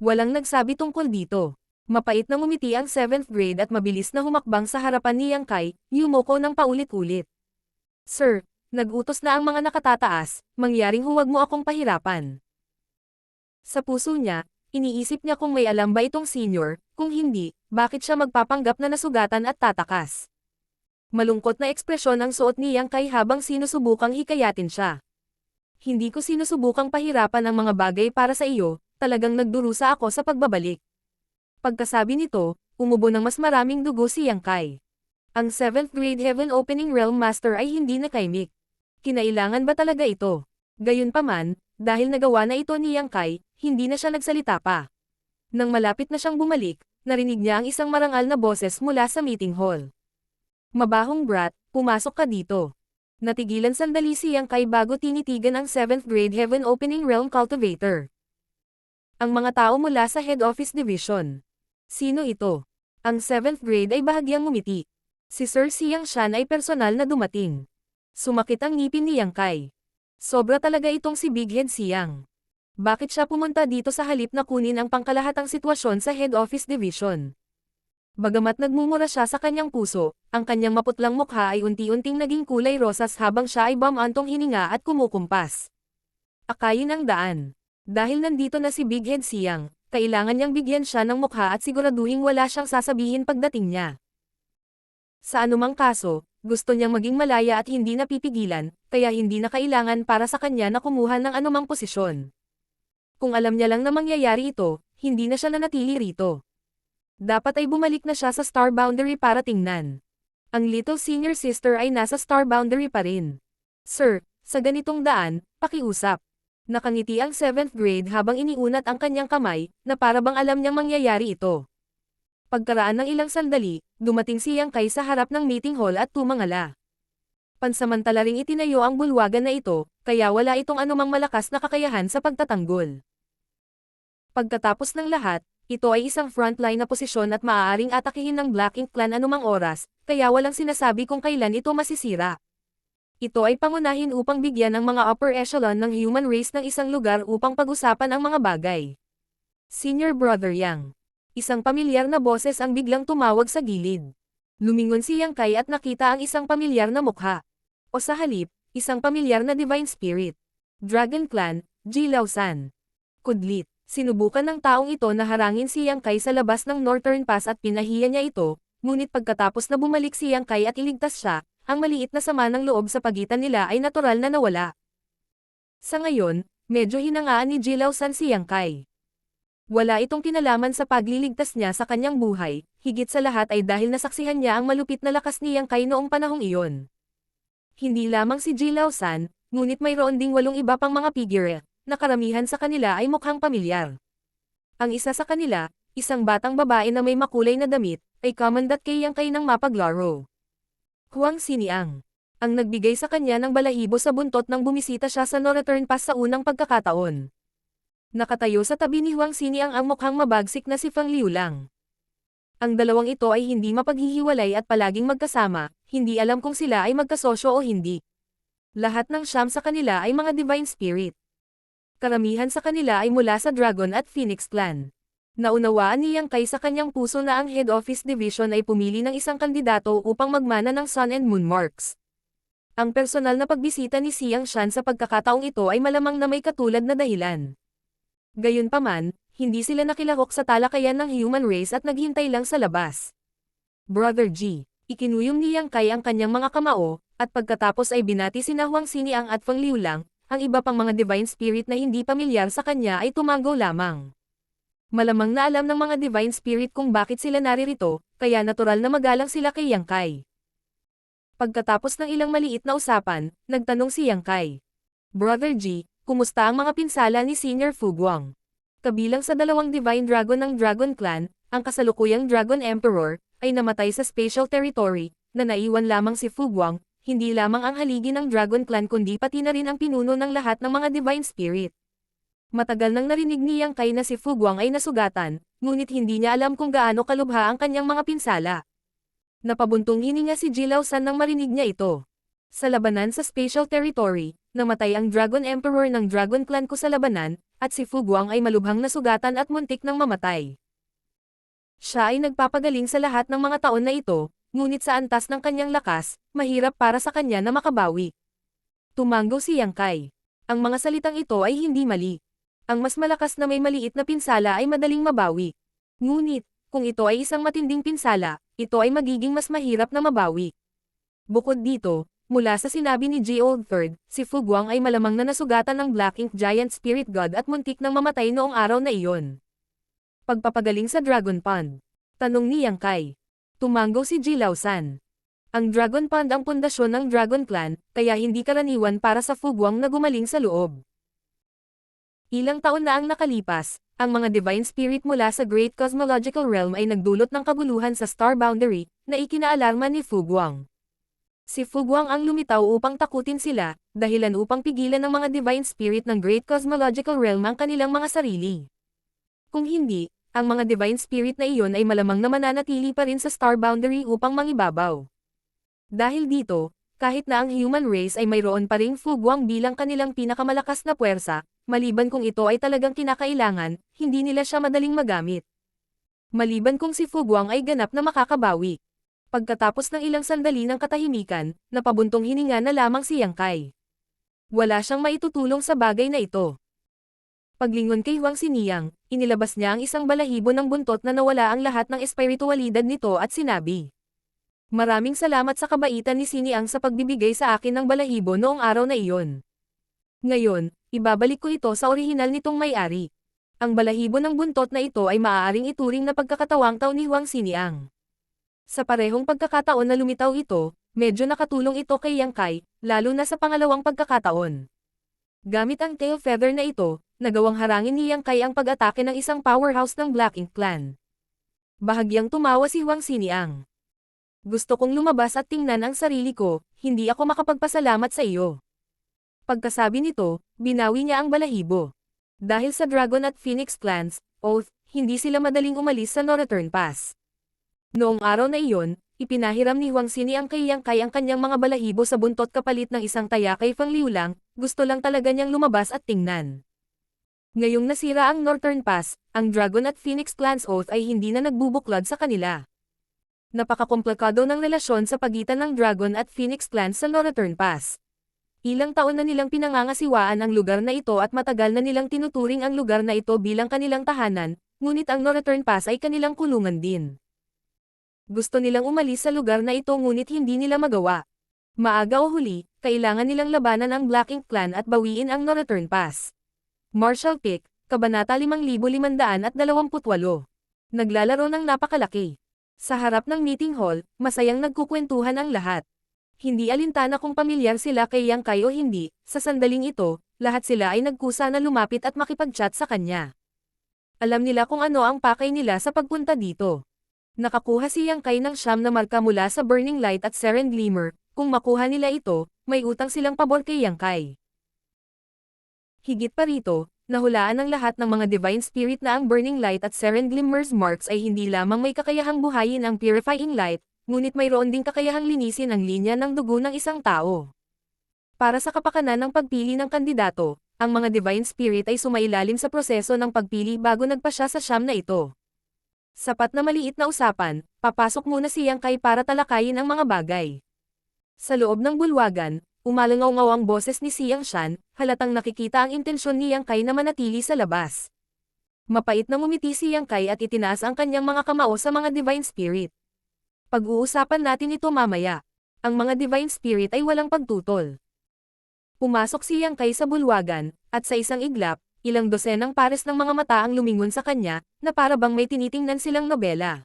Walang nagsabi tungkol dito. Mapait na ngumiti ang 7th grade at mabilis na humakbang sa harapan ni Yang Kai, yumoko ng paulit-ulit. "Sir, nag-utos na ang mga nakatataas, mangyaring huwag mo akong pahirapan." Sa puso niya, iniisip niya kung may alam ba itong senior, kung hindi, bakit siya magpapanggap na nasugatan at tatakas. Malungkot na ekspresyon ang suot ni Yang Kai habang sinusubukang hikayatin siya. Hindi ko sinusubukang pahirapan ang mga bagay para sa iyo, talagang nagdurusa ako sa pagbabalik. Pagkasabi nito, umubo ng mas maraming dugo si Yang Kai. Ang 7th grade Heaven Opening Realm Master ay hindi nakaimik. Kinailangan ba talaga ito? Gayunpaman, dahil nagawa na ito ni Yang Kai, hindi na siya nagsalita pa. Nang malapit na siyang bumalik, narinig niya ang isang marangal na boses mula sa meeting hall. Mabahong brat, pumasok ka dito. Natigilan sandali si Yang Kai bago tinitigan ang 7th grade Heaven Opening Realm Cultivator. Ang mga tao mula sa Head Office Division. Sino ito? Ang 7th grade ay bahagyang ngumiti. Si Sir Siang Shan ay personal na dumating. Sumakit ang ngipin ni Yang Kai. Sobra talaga itong si Big Head Siang. Bakit siya pumunta dito sa halip na kunin ang pangkalahatang sitwasyon sa Head Office Division? Bagamat nagmumura siya sa kanyang puso, ang kanyang maputlang mukha ay unti-unting naging kulay rosas habang siya ay bumantong hininga at kumukumpas. Akayin ang daan. Dahil nandito na si Big Head Siang, kailangan niyang bigyan siya ng mukha at siguraduhin wala siyang sasabihin pagdating niya. Sa anumang kaso, gusto niyang maging malaya at hindi napipigilan, kaya hindi na kailangan para sa kanya na kumuha ng anumang posisyon. Kung alam niya lang na mangyayari ito, hindi na siya nanatili rito. Dapat ay bumalik na siya sa Star Boundary para tingnan. Ang little senior sister ay nasa Star Boundary pa rin. Sir, sa ganitong daan, pakiusap. Nakangiti ang 7th grade habang iniunat ang kanyang kamay, na para bang alam niyang mangyayari ito. Pagkaraan ng ilang sandali, dumating si Yang Kai sa harap ng meeting hall at tumangala. Pansamantala ring itinayo ang bulwagan na ito, kaya wala itong anumang malakas na kakayahan sa pagtatanggol. Pagkatapos ng lahat, ito ay isang frontline na posisyon at maaaring atakihin ng Black Ink Clan anumang oras, kaya walang sinasabi kung kailan ito masisira. Ito ay pangunahin upang bigyan ang mga upper echelon ng human race ng isang lugar upang pag-usapan ang mga bagay. Senior Brother Yang. Isang pamilyar na boses ang biglang tumawag sa gilid. Lumingon si Yang Kai at nakita ang isang pamilyar na mukha. O sa halip, isang pamilyar na Divine Spirit. Dragon Clan, Ji Laosan. Kudlit. Sinubukan ng taong ito na harangin si Yang Kai sa labas ng Northern Pass at pinahiya niya ito, ngunit pagkatapos na bumalik si Yang Kai at iligtas siya, ang maliit na sama ng loob sa pagitan nila ay natural na nawala. Sa ngayon, medyo hinangaan ni Ji Laosan si Yang Kai. Wala itong kinalaman sa pagliligtas niya sa kanyang buhay, higit sa lahat ay dahil nasaksihan niya ang malupit na lakas ni Yang Kai noong panahong iyon. Hindi lamang si Ji Laosan, ngunit mayroon ding 8 iba pang mga figure, na karamihan sa kanila ay mukhang pamilyar. Ang isa sa kanila, isang batang babae na may makulay na damit, ay kamandat kay Yang Kai ng mapaglaro. Huang Xiniang. Ang nagbigay sa kanya ng balahibo sa buntot nang bumisita siya sa Northern Pass sa unang pagkakataon. Nakatayo sa tabi ni Huang Xiniang ang mukhang mabagsik na si Fang Liu lang. Ang dalawang ito ay hindi mapaghihiwalay at palaging magkasama, hindi alam kung sila ay magkasosyo o hindi. Lahat ng siyam sa kanila ay mga Divine Spirit. Karamihan sa kanila ay mula sa Dragon at Phoenix Clan. Naunawaan ni Yang Kai sa kanyang puso na ang Head Office Division ay pumili ng isang kandidato upang magmana ng Sun and Moon Marks. Ang personal na pagbisita ni Siang Shan sa pagkakataong ito ay malamang na may katulad na dahilan. Gayunpaman, hindi sila nakilahok sa talakayan ng human race at naghintay lang sa labas. Brother G. Ikinuyom ni Yang Kai ang kanyang mga kamao, at pagkatapos ay binati sina Huang Xiniang at Fang Liu lang. Ang iba pang mga Divine Spirit na hindi pamilyar sa kanya ay tumango lamang. Malamang na alam ng mga Divine Spirit kung bakit sila naririto, kaya natural na magalang sila kay Yang Kai. Pagkatapos ng ilang maliit na usapan, nagtanong si Yang Kai. Brother G, kumusta ang mga pinsala ni Senior Fu Guang? Kabilang sa 2 Divine Dragon ng Dragon Clan, ang kasalukuyang Dragon Emperor, ay namatay sa Spatial Territory, na naiwan lamang si Fu Guang. Hindi lamang ang haligi ng Dragon Clan kundi pati na rin ang pinuno ng lahat ng mga Divine Spirit. Matagal nang narinig ni Yang Kai na si Fu Guang ay nasugatan, ngunit hindi niya alam kung gaano kalubha ang kanyang mga pinsala. Napabuntong hininga si Ji Laosan nang marinig niya ito. Sa labanan sa Spatial Territory, namatay ang Dragon Emperor ng Dragon Clan ko sa labanan, at si Fu Guang ay malubhang nasugatan at muntik nang mamatay. Siya ay nagpapagaling sa lahat ng mga taon na ito, ngunit sa antas ng kanyang lakas, mahirap para sa kanya na makabawi. Tumango si Yang Kai. Ang mga salitang ito ay hindi mali. Ang mas malakas na may maliit na pinsala ay madaling mabawi. Ngunit, kung ito ay isang matinding pinsala, ito ay magiging mas mahirap na mabawi. Bukod dito, Mula sa sinabi ni G. Old Third, si Fu Guang ay malamang na nasugatan ng Black Ink Giant Spirit God at muntik nang mamatay noong araw na iyon. Pagpapagaling sa Dragon Pond. Tanong ni Yang Kai. Tumanggo si Ji Laosan. Ang Dragon Pond ang pundasyon ng Dragon Clan, kaya hindi karaniwan para sa Fu Guang na gumaling sa loob. Ilang taon na ang nakalipas, ang mga Divine Spirit mula sa Great Cosmological Realm ay nagdulot ng kaguluhan sa Star Boundary, na ikinaalarma ni Fu Guang. Si Fu Guang ang lumitaw upang takutin sila, dahilan upang pigilan ng mga Divine Spirit ng Great Cosmological Realm ang kanilang mga sarili. Kung hindi, ang mga Divine Spirit na iyon ay malamang na mananatili pa rin sa Star Boundary upang mangibabaw. Dahil dito, kahit na ang human race ay mayroon pa ring Fu Guang bilang kanilang pinakamalakas na puwersa, maliban kung ito ay talagang kinakailangan, hindi nila siya madaling magamit. Maliban kung si Fu Guang ay ganap na makakabawi. Pagkatapos ng ilang sandali ng katahimikan, napabuntong hininga na lamang si Yang Kai. Wala siyang maitutulong sa bagay na ito. Paglingon kay Huang Xiniyang, inilabas niya ang isang balahibo ng buntot na nawala ang lahat ng espiritualidad nito at sinabi. Maraming salamat sa kabaitan ni Xiniyang sa pagbibigay sa akin ng balahibo noong araw na iyon. Ngayon, ibabalik ko ito sa orihinal nitong may-ari. Ang balahibo ng buntot na ito ay maaaring ituring na pagkakatawang tao ni Huang Xiniyang. Sa parehong pagkakataon na lumitaw ito, medyo nakatulong ito kay Yang Kai, lalo na sa pangalawang pagkakataon. Gamit ang tail feather na ito, nagawang harangin ni Yang Kai ang pag-atake ng isang powerhouse ng Black Ink Clan. Bahagyang tumawa si Huang Xiniyang. Gusto kong lumabas at tingnan ang sarili ko, hindi ako makapagpasalamat sa iyo. Pagkasabi nito, binawi niya ang balahibo. Dahil sa Dragon at Phoenix Clans, Oath, hindi sila madaling umalis sa No-Return Pass. Noong araw na iyon, ipinahiram ni Huang Xiniyang kay Yang Kai ang kanyang mga balahibo sa buntot kapalit ng isang taya kay Fang Liu lang, gusto lang talaga niyang lumabas at tingnan. Ngayong nasira ang Northern Pass, ang Dragon at Phoenix Clans Oath ay hindi na nagbubuklod sa kanila. Napakakomplikado ng relasyon sa pagitan ng Dragon at Phoenix Clans sa No-Return Pass. Ilang taon na nilang pinangangasiwaan ang lugar na ito at matagal na nilang tinuturing ang lugar na ito bilang kanilang tahanan, ngunit ang No-Return Pass ay kanilang kulungan din. Gusto nilang umalis sa lugar na ito ngunit hindi nila magawa. Maaga o huli, kailangan nilang labanan ang Black Ink Clan at bawiin ang No-Return Pass. Marshall Pick, Kabanata 5528. Naglalaro ng napakalaki. Sa harap ng meeting hall, masayang nagkukwentuhan ang lahat. Hindi alintana kung pamilyar sila kay Yang Kai o hindi, sa sandaling ito, lahat sila ay nagkusa na lumapit at makipag-chat sa kanya. Alam nila kung ano ang pakay nila sa pagpunta dito. Nakakuha si Yang Kai ng siyam na marka mula sa Burning Light at Seren Glimmer, kung makuha nila ito, may utang silang pabor kay Yang Kai. Higit pa rito, nahulaan ng lahat ng mga Divine Spirit na ang Burning Light at Seren Glimmer's marks ay hindi lamang may kakayahang buhayin ang Purifying Light, ngunit mayroon ding kakayahang linisin ang linya ng dugo ng isang tao. Para sa kapakanan ng pagpili ng kandidato, ang mga Divine Spirit ay sumailalim sa proseso ng pagpili bago nagpasya sa siyam na ito. Sapat na maliit na usapan, papasok muna si Yang Kai para talakayin ang mga bagay. Sa loob ng bulwagan, umalangaw-ngaw ang boses ni Xiang Shan, halatang nakikita ang intensyon ni Yang Kai na manatili sa labas. Mapait na ngumiti si Yang Kai at itinaas ang kanyang mga kamao sa mga Divine Spirit. Pag-uusapan natin ito mamaya. Ang mga Divine Spirit ay walang pagtutol. Pumasok si Yang Kai sa bulwagan, at sa isang iglap, ilang dosenang pares ng mga mata ang lumingon sa kanya, na para bang may tinitingnan silang nobela.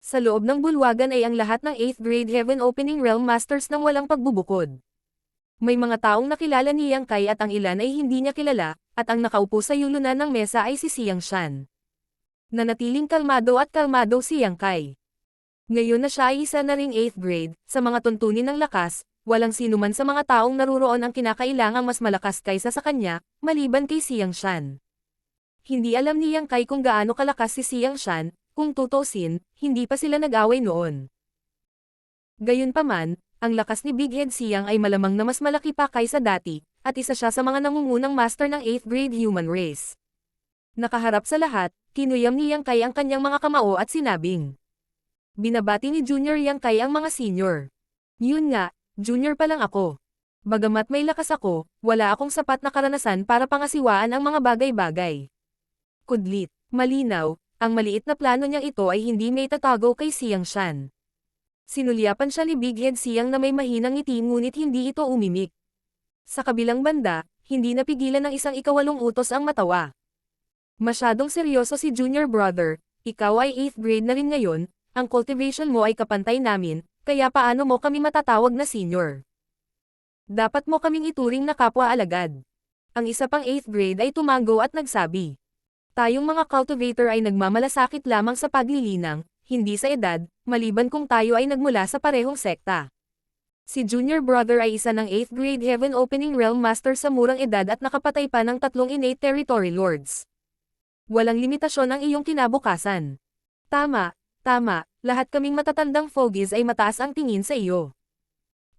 Sa loob ng bulwagan ay ang lahat ng 8th grade Heaven Opening Realm Masters nang walang pagbubukod. May mga taong nakilala ni Yang Kai at ang ilan ay hindi niya kilala, at ang nakaupo sa yulunan ng mesa ay si Xiang Shan. Nanatiling kalmado at kalmado si Yang Kai. Ngayon na siya ay isa na ring 8th grade, sa mga tuntunin ng lakas, walang sinuman sa mga taong naruroon ang kinakailangang mas malakas kaysa sa kanya, maliban kay Xiang Shan. Hindi alam ni Yang Kai kung gaano kalakas si Xiang Shan, kung tutusin, hindi pa sila nag-away noon. Gayunpaman, ang lakas ni Big Head Xiang ay malamang na mas malaki pa kaysa dati, at isa siya sa mga nangungunang master ng 8th grade human race. Nakaharap sa lahat, kinuyam ni Yang Kai ang kanyang mga kamao at sinabing. Binabati ni Junior Yang Kai ang mga senior. Yun nga, junior pa lang ako. Bagamat may lakas ako, wala akong sapat na karanasan para pangasiwaan ang mga bagay-bagay. Kudlit, malinaw, ang maliit na plano niyang ito ay hindi may tatago kay Xiang Shan. Sinulyapan siya ni Big Head Siyang na may mahinang ngiti ngunit hindi ito umimik. Sa kabilang banda, hindi napigilan ng isang ikawalong utos ang matawa. Masyadong seryoso si Junior Brother, ikaw ay 8th grade na rin ngayon, ang cultivation mo ay kapantay namin, kaya paano mo kami matatawag na senior? Dapat mo kaming ituring na kapwa alagad. Ang isa pang 8th grade ay tumango at nagsabi. Tayong mga cultivator ay nagmamalasakit lamang sa paglilinang, hindi sa edad, maliban kung tayo ay nagmula sa parehong sekta. Si Junior Brother ay isa ng 8th grade Heaven Opening Realm Master sa murang edad at nakapatay pa ng 3 innate territory lords. Walang limitasyon ang iyong kinabukasan. Tama, lahat kaming matatandang fogies ay mataas ang tingin sa iyo.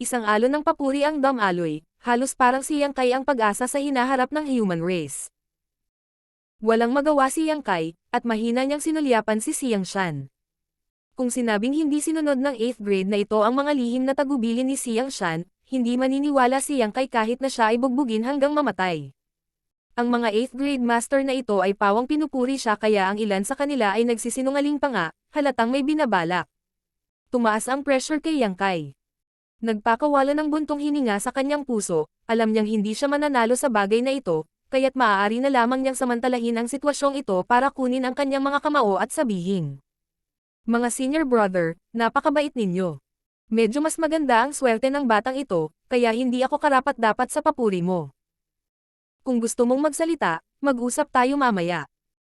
Isang alon ng papuri ang Dom Aloy, halos parang si Yang Kai ang pag-asa sa hinaharap ng human race. Walang magawa si Yang Kai, at mahina niyang sinulyapan si Siang Shan. Kung sinabing hindi sinunod ng 8th grade na ito ang mga lihim na tagubilin ni Siang Shan, hindi maniniwala si Yang Kai kahit na siya ay bugbugin hanggang mamatay. Ang mga 8th grade master na ito ay pawang pinupuri siya kaya ang ilan sa kanila ay nagsisinungaling pa nga, halatang may binabalak. Tumaas ang pressure kay Yang Kai. Nagpakawala ng buntong hininga sa kanyang puso, alam niyang hindi siya mananalo sa bagay na ito, kaya't maaari na lamang niyang samantalahin ang sitwasyong ito para kunin ang kanyang mga kamao at sabihin. Mga senior brother, napakabait ninyo. Medyo mas maganda ang swerte ng batang ito, kaya hindi ako karapat-dapat sa papuri mo. Kung gusto mong magsalita, mag-usap tayo mamaya.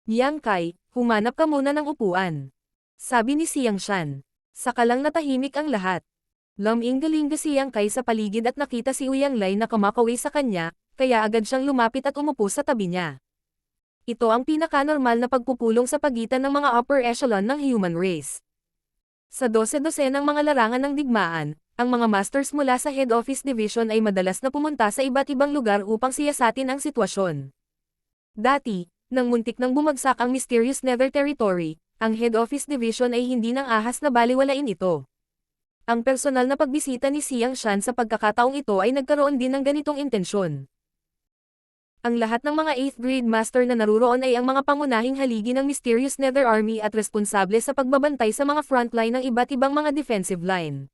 Yang Kai, humanap ka muna ng upuan. Sabi ni Siang Shan. Sakalang natahimik ang lahat. Luminggaling si Yang Kai sa paligid at nakita si Uyang Lai na kumakaway sa kanya, kaya agad siyang lumapit at umupo sa tabi niya. Ito ang pinaka-normal na pagpupulong sa pagitan ng mga upper echelon ng human race. Sa 12-12 ng mga larangan ng digmaan, ang mga masters mula sa head office division ay madalas na pumunta sa iba't ibang lugar upang siyasatin ang sitwasyon. Dati, nang muntik nang bumagsak ang mysterious Nether Territory, ang head office division ay hindi nang ahas na baliwalain ito. Ang personal na pagbisita ni Siang Shan sa pagkakataong ito ay nagkaroon din ng ganitong intensyon. Ang lahat ng mga 8th grade master na naruroon ay ang mga pangunahing haligi ng Mysterious Nether Army at responsable sa pagbabantay sa mga frontline ng iba't ibang mga defensive line.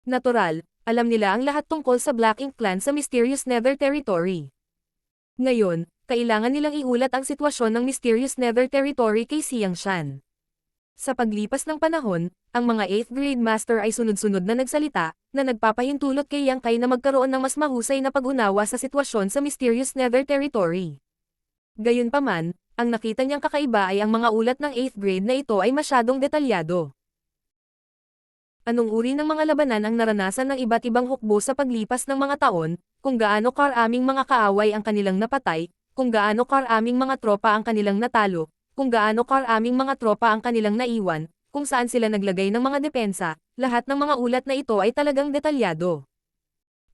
Natural, alam nila ang lahat tungkol sa Black Ink Clan sa Mysterious Nether Territory. Ngayon, kailangan nilang iulat ang sitwasyon ng Mysterious Nether Territory kay Siang Shan. Sa paglipas ng panahon, ang mga 8th grade master ay sunod-sunod na nagsalita, na nagpapahintulot kay Yang Kai na magkaroon ng mas mahusay na pag-unawa sa sitwasyon sa Mysterious Nether Territory. Gayunpaman, ang nakita niyang kakaiba ay ang mga ulat ng 8th grade na ito ay masyadong detalyado. Anong uri ng mga labanan ang naranasan ng iba't ibang hukbo sa paglipas ng mga taon, kung gaano karaming mga kaaway ang kanilang napatay, kung gaano karaming mga tropa ang kanilang natalo, kung gaano karaming mga tropa ang kanilang naiwan, kung saan sila naglagay ng mga depensa, lahat ng mga ulat na ito ay talagang detalyado.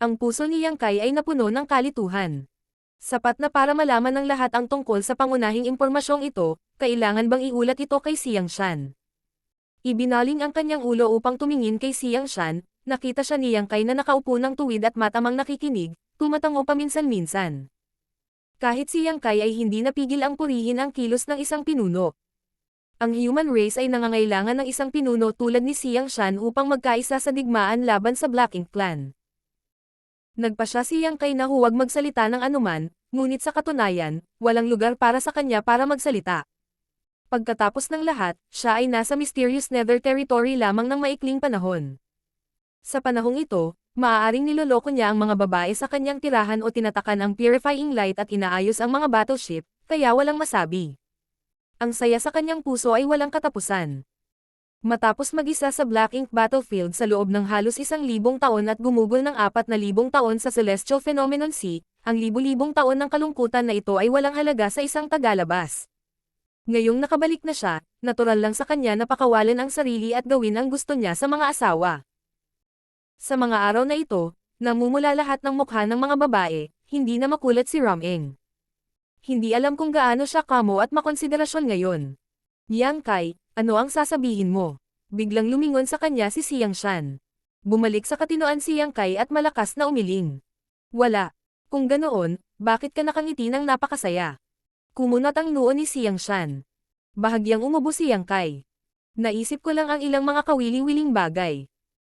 Ang puso ni Yang Kai ay napuno ng kalituhan. Sapat na para malaman ng lahat ang tungkol sa pangunahing impormasyong ito, kailangan bang iulat ito kay Siang Shan? Ibinaling ang kanyang ulo upang tumingin kay Siang Shan, nakita siya ni Yang Kai na nakaupo ng tuwid at matamang nakikinig, tumatango paminsan-minsan. Kahit si Yang Kai ay hindi napigil ang purihin ang kilos ng isang pinuno. Ang human race ay nangangailangan ng isang pinuno tulad ni Siang Shan upang magkaisa sa digmaan laban sa Black Ink Clan. Nagpasya si Yang Kai na huwag magsalita ng anuman, ngunit sa katunayan, walang lugar para sa kanya para magsalita. Pagkatapos ng lahat, siya ay nasa Mysterious Nether Territory lamang ng maikling panahon. Sa panahong ito, maaaring niloloko niya ang mga babae sa kanyang tirahan o tinatakan ang purifying light at inaayos ang mga battleship, kaya walang masabi. Ang saya sa kanyang puso ay walang katapusan. Matapos mag-isa sa Black Ink Battlefield sa loob ng halos 1,000 taon at gumugol ng 4,000 taon sa Celestial Phenomenon Sea, ang libu-libong taon ng kalungkutan na ito ay walang halaga sa isang tagalabas. Ngayong nakabalik na siya, natural lang sa kanya na pakawalan ang sarili at gawin ang gusto niya sa mga asawa. Sa mga araw na ito, namumula lahat ng mukha ng mga babae, hindi na makulat si Ram-eng. Hindi alam kung gaano siya kamo at makonsiderasyon ngayon. Yang Kai, ano ang sasabihin mo? Biglang lumingon sa kanya si Siang Shan. Bumalik sa katinoan si Yang Kai at malakas na umiling. Wala. Kung ganoon, bakit ka nakangiti ng napakasaya? Kumunot ang noo ni Siang Shan. Bahagyang umubo si Yang Kai. Naisip ko lang ang ilang mga kawili-wiling bagay.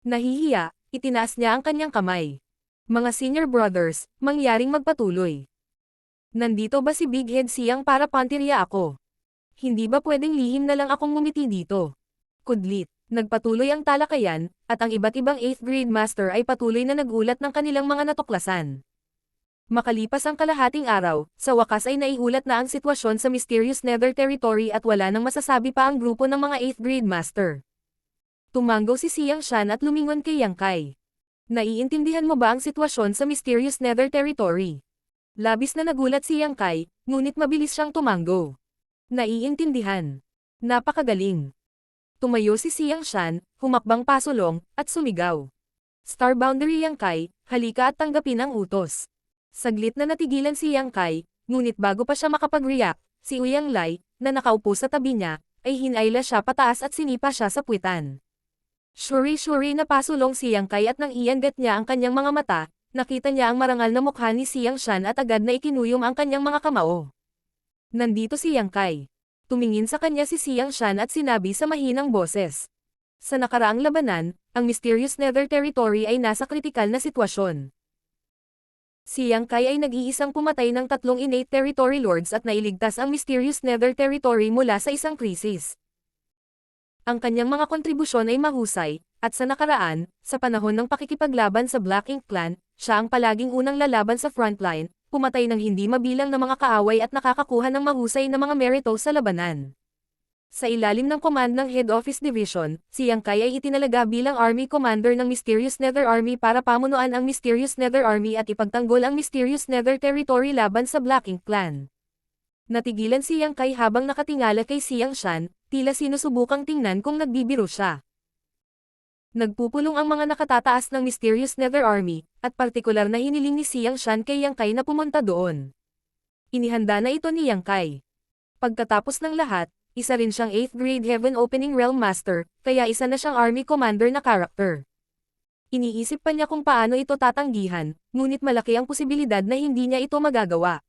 Nahihiya, itinaas niya ang kanyang kamay. Mga senior brothers, mangyaring magpatuloy. Nandito ba si Big Head Siang para pantirya ako? Hindi ba pwedeng lihim na lang akong ngumiti dito? Kudlit. Nagpatuloy ang talakayan, at ang iba't ibang 8th grade master ay patuloy na nagulat ng kanilang mga natuklasan. Makalipas ang kalahating araw, sa wakas ay naiulat na ang sitwasyon sa Mysterious Nether Territory at wala nang masasabi pa ang grupo ng mga 8th grade master. Tumanggaw si Siang Shan at lumingon kay Yang Kai. Naiintindihan mo ba ang sitwasyon sa Mysterious Nether Territory? Labis na nagulat si Yang Kai, ngunit mabilis siyang tumanggo. Naiintindihan. Napakagaling. Tumayo si Siang Shan, humakbang pasulong, at sumigaw. Star Boundary Yang Kai, halika at tanggapin ang utos. Saglit na natigilan si Yang Kai, ngunit bago pa siya makapag-react, si Uyang Lai, na nakaupo sa tabi niya, ay hinayla siya pataas at sinipa siya sa puwitan. Shuri-shuri na pasulong si Yang Kai at nang iangat niya ang kanyang mga mata, nakita niya ang marangal na mukha ni Siang Shan at agad na ikinuyom ang kanyang mga kamao. Nandito si Yang Kai. Tumingin sa kanya si Siang Shan at sinabi sa mahinang boses. Sa nakaraang labanan, ang Mysterious Nether Territory ay nasa kritikal na sitwasyon. Si Yang Kai ay nag-iisang pumatay ng 3 innate territory lords at nailigtas ang Mysterious Nether Territory mula sa isang krisis. Ang kanyang mga kontribusyon ay mahusay, at sa nakaraan, sa panahon ng pakikipaglaban sa Black Ink Clan, siya ang palaging unang lalaban sa frontline, pumatay ng hindi mabilang na mga kaaway at nakakakuha ng mahusay na mga merito sa labanan. Sa ilalim ng command ng Head Office Division, si Yang Kai ay itinalaga bilang Army Commander ng Mysterious Nether Army para pamunuan ang Mysterious Nether Army at ipagtanggol ang Mysterious Nether Territory laban sa Black Ink Clan. Natigilan si Yang Kai habang nakatingala kay Siang Shan, tila sinusubukang tingnan kung nagbibiro siya. Nagpupulong ang mga nakatataas ng Mysterious Nether Army, at partikular na hiniling ni Siang Shan kay Yang Kai na pumunta doon. Inihanda na ito ni Yang Kai. Pagkatapos ng lahat, isa rin siyang 8th grade Heaven Opening Realm Master, kaya isa na siyang Army Commander na character. Iniisip pa niya kung paano ito tatanggihan, ngunit malaki ang posibilidad na hindi niya ito magagawa.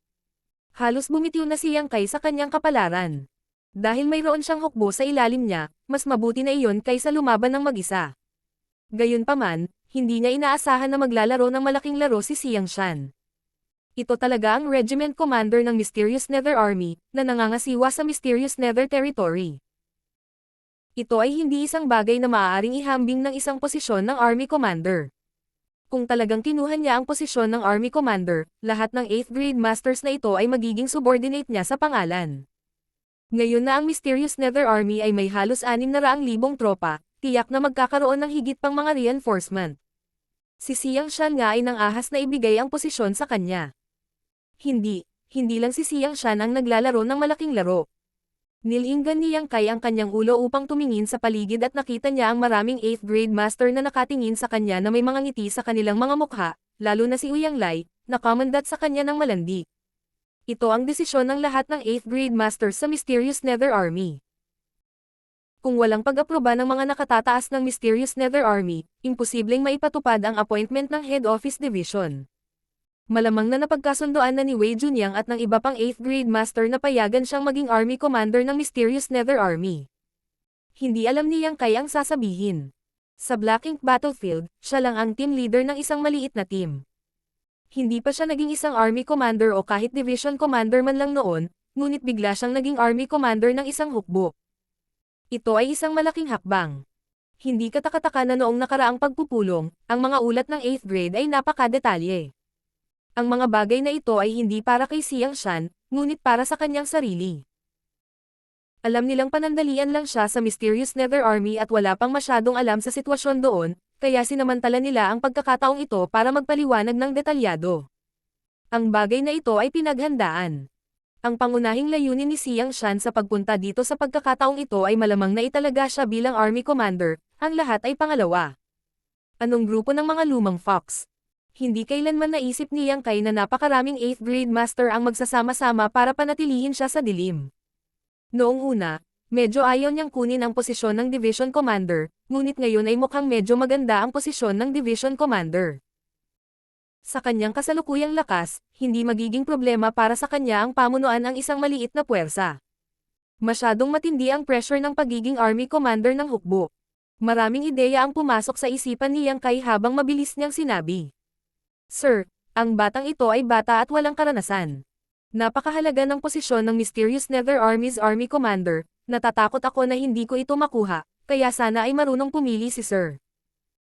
Halos bumitiw na si Yang Kai sa kanyang kapalaran. Dahil mayroon siyang hukbo sa ilalim niya, mas mabuti na iyon kaysa lumaban ng mag-isa. Gayunpaman, hindi niya inaasahan na maglalaro ng malaking laro si Siang Shan. Ito talaga ang Regiment Commander ng Mysterious Nether Army, na nangangasiwa sa Mysterious Nether Territory. Ito ay hindi isang bagay na maaaring ihambing ng isang posisyon ng Army Commander. Kung talagang kinuha niya ang posisyon ng Army Commander, lahat ng 8th grade masters na ito ay magiging subordinate niya sa pangalan. Ngayon na ang Mysterious Nether Army ay may halos 600,000 tropa, tiyak na magkakaroon ng higit pang mga reinforcement. Si Siang Shan nga ay nang-ahas na ibigay ang posisyon sa kanya. Hindi lang si Siang Shan ang naglalaro ng malaking laro. Nilinggan ni Yang Kai ang kanyang ulo upang tumingin sa paligid at nakita niya ang maraming 8th grade master na nakatingin sa kanya na may mga ngiti sa kanilang mga mukha, lalo na si Uyang Lai, na komandat sa kanya ng malandi. Ito ang desisyon ng lahat ng 8th grade masters sa Mysterious Nether Army. Kung walang pag-aproba ng mga nakatataas ng Mysterious Nether Army, imposibleng maipatupad ang appointment ng Head Office Division. Malamang na napagkasundoan na ni Wei Junyang at ng iba pang 8th grade master na payagan siyang maging Army Commander ng Mysterious Nether Army. Hindi alam ni Yang Kai ang sasabihin. Sa Black Ink Battlefield, siya lang ang team leader ng isang maliit na team. Hindi pa siya naging isang Army Commander o kahit Division Commander man lang noon, ngunit bigla siyang naging Army Commander ng isang hukbo. Ito ay isang malaking hakbang. Hindi katakataka na noong nakaraang pagpupulong, ang mga ulat ng 8th grade ay napakadetalye. Ang mga bagay na ito ay hindi para kay Siang Shan, ngunit para sa kanyang sarili. Alam nilang panandalian lang siya sa Mysterious Nether Army at wala pang masyadong alam sa sitwasyon doon, kaya sinamantala nila ang pagkakataong ito para magpaliwanag ng detalyado. Ang bagay na ito ay pinaghandaan. Ang pangunahing layunin ni Siang Shan sa pagpunta dito sa pagkakataong ito ay malamang na italaga siya bilang Army Commander, ang lahat ay pangalawa. Anong grupo ng mga lumang fox? Hindi kailanman naisip ni Yang Kai na napakaraming 8th grade master ang magsasama-sama para panatilihin siya sa dilim. Noong una, medyo ayaw niyang kunin ang posisyon ng Division Commander, ngunit ngayon ay mukhang medyo maganda ang posisyon ng Division Commander. Sa kanyang kasalukuyang lakas, hindi magiging problema para sa kanya ang pamunuan ng isang maliit na puwersa. Masyadong matindi ang pressure ng pagiging Army Commander ng hukbo. Maraming ideya ang pumasok sa isipan ni Yang Kai habang mabilis niyang sinabi. Sir, ang batang ito ay bata at walang karanasan. Napakahalaga ng posisyon ng Mysterious Nether Army's Army Commander, natatakot ako na hindi ko ito makuha, kaya sana ay marunong pumili si Sir.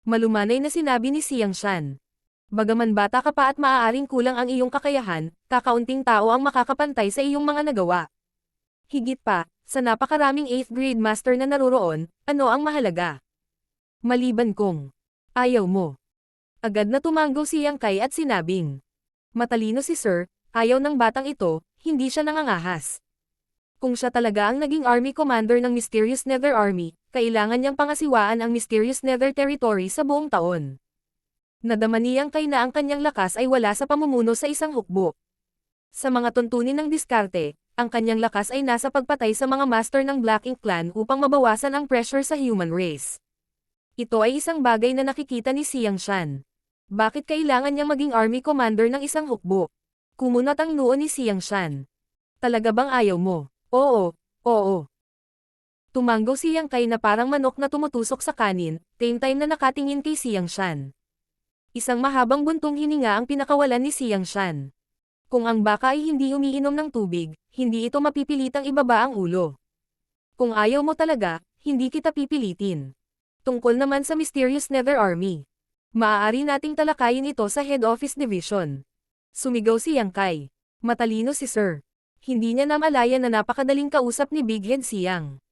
Malumanay na sinabi ni Xiang Shan. Bagaman bata ka pa at maaaring kulang ang iyong kakayahan, kakaunting tao ang makakapantay sa iyong mga nagawa. Higit pa, sa napakaraming 8th grade master na naroroon, ano ang mahalaga? Maliban kung ayaw mo. Agad na tumanggo si Yang Kai at sinabing, matalino si Sir, ayaw ng batang ito, hindi siya nangangahas. Kung siya talaga ang naging army commander ng Mysterious Nether Army, kailangan niyang pangasiwaan ang Mysterious Nether Territory sa buong taon. Nadama ni Yang Kai na ang kanyang lakas ay wala sa pamumuno sa isang hukbo. Sa mga tuntunin ng diskarte, ang kanyang lakas ay nasa pagpatay sa mga master ng Black Ink Clan upang mabawasan ang pressure sa human race. Ito ay isang bagay na nakikita ni Xiang Shan. Bakit kailangan niyang maging army commander ng isang hukbo? Kumunat ang noo ni Xiang Shan. Talaga bang ayaw mo? Oo, oo. Tumanggo si Yang Kai na parang manok na tumutusok sa kanin, same time na nakatingin kay Xiang Shan. Isang mahabang buntong hininga ang pinakawalan ni Xiang Shan. Kung ang baka ay hindi umiinom ng tubig, hindi ito mapipilitang ibaba ang ulo. Kung ayaw mo talaga, hindi kita pipilitin. Tungkol naman sa Mysterious Nether Army. Maaari nating talakayin ito sa Head Office Division. Sumigaw si Yang Kai. Matalino si Sir. Hindi niya namalayan na napakadaling kausap ni Big Head Siang.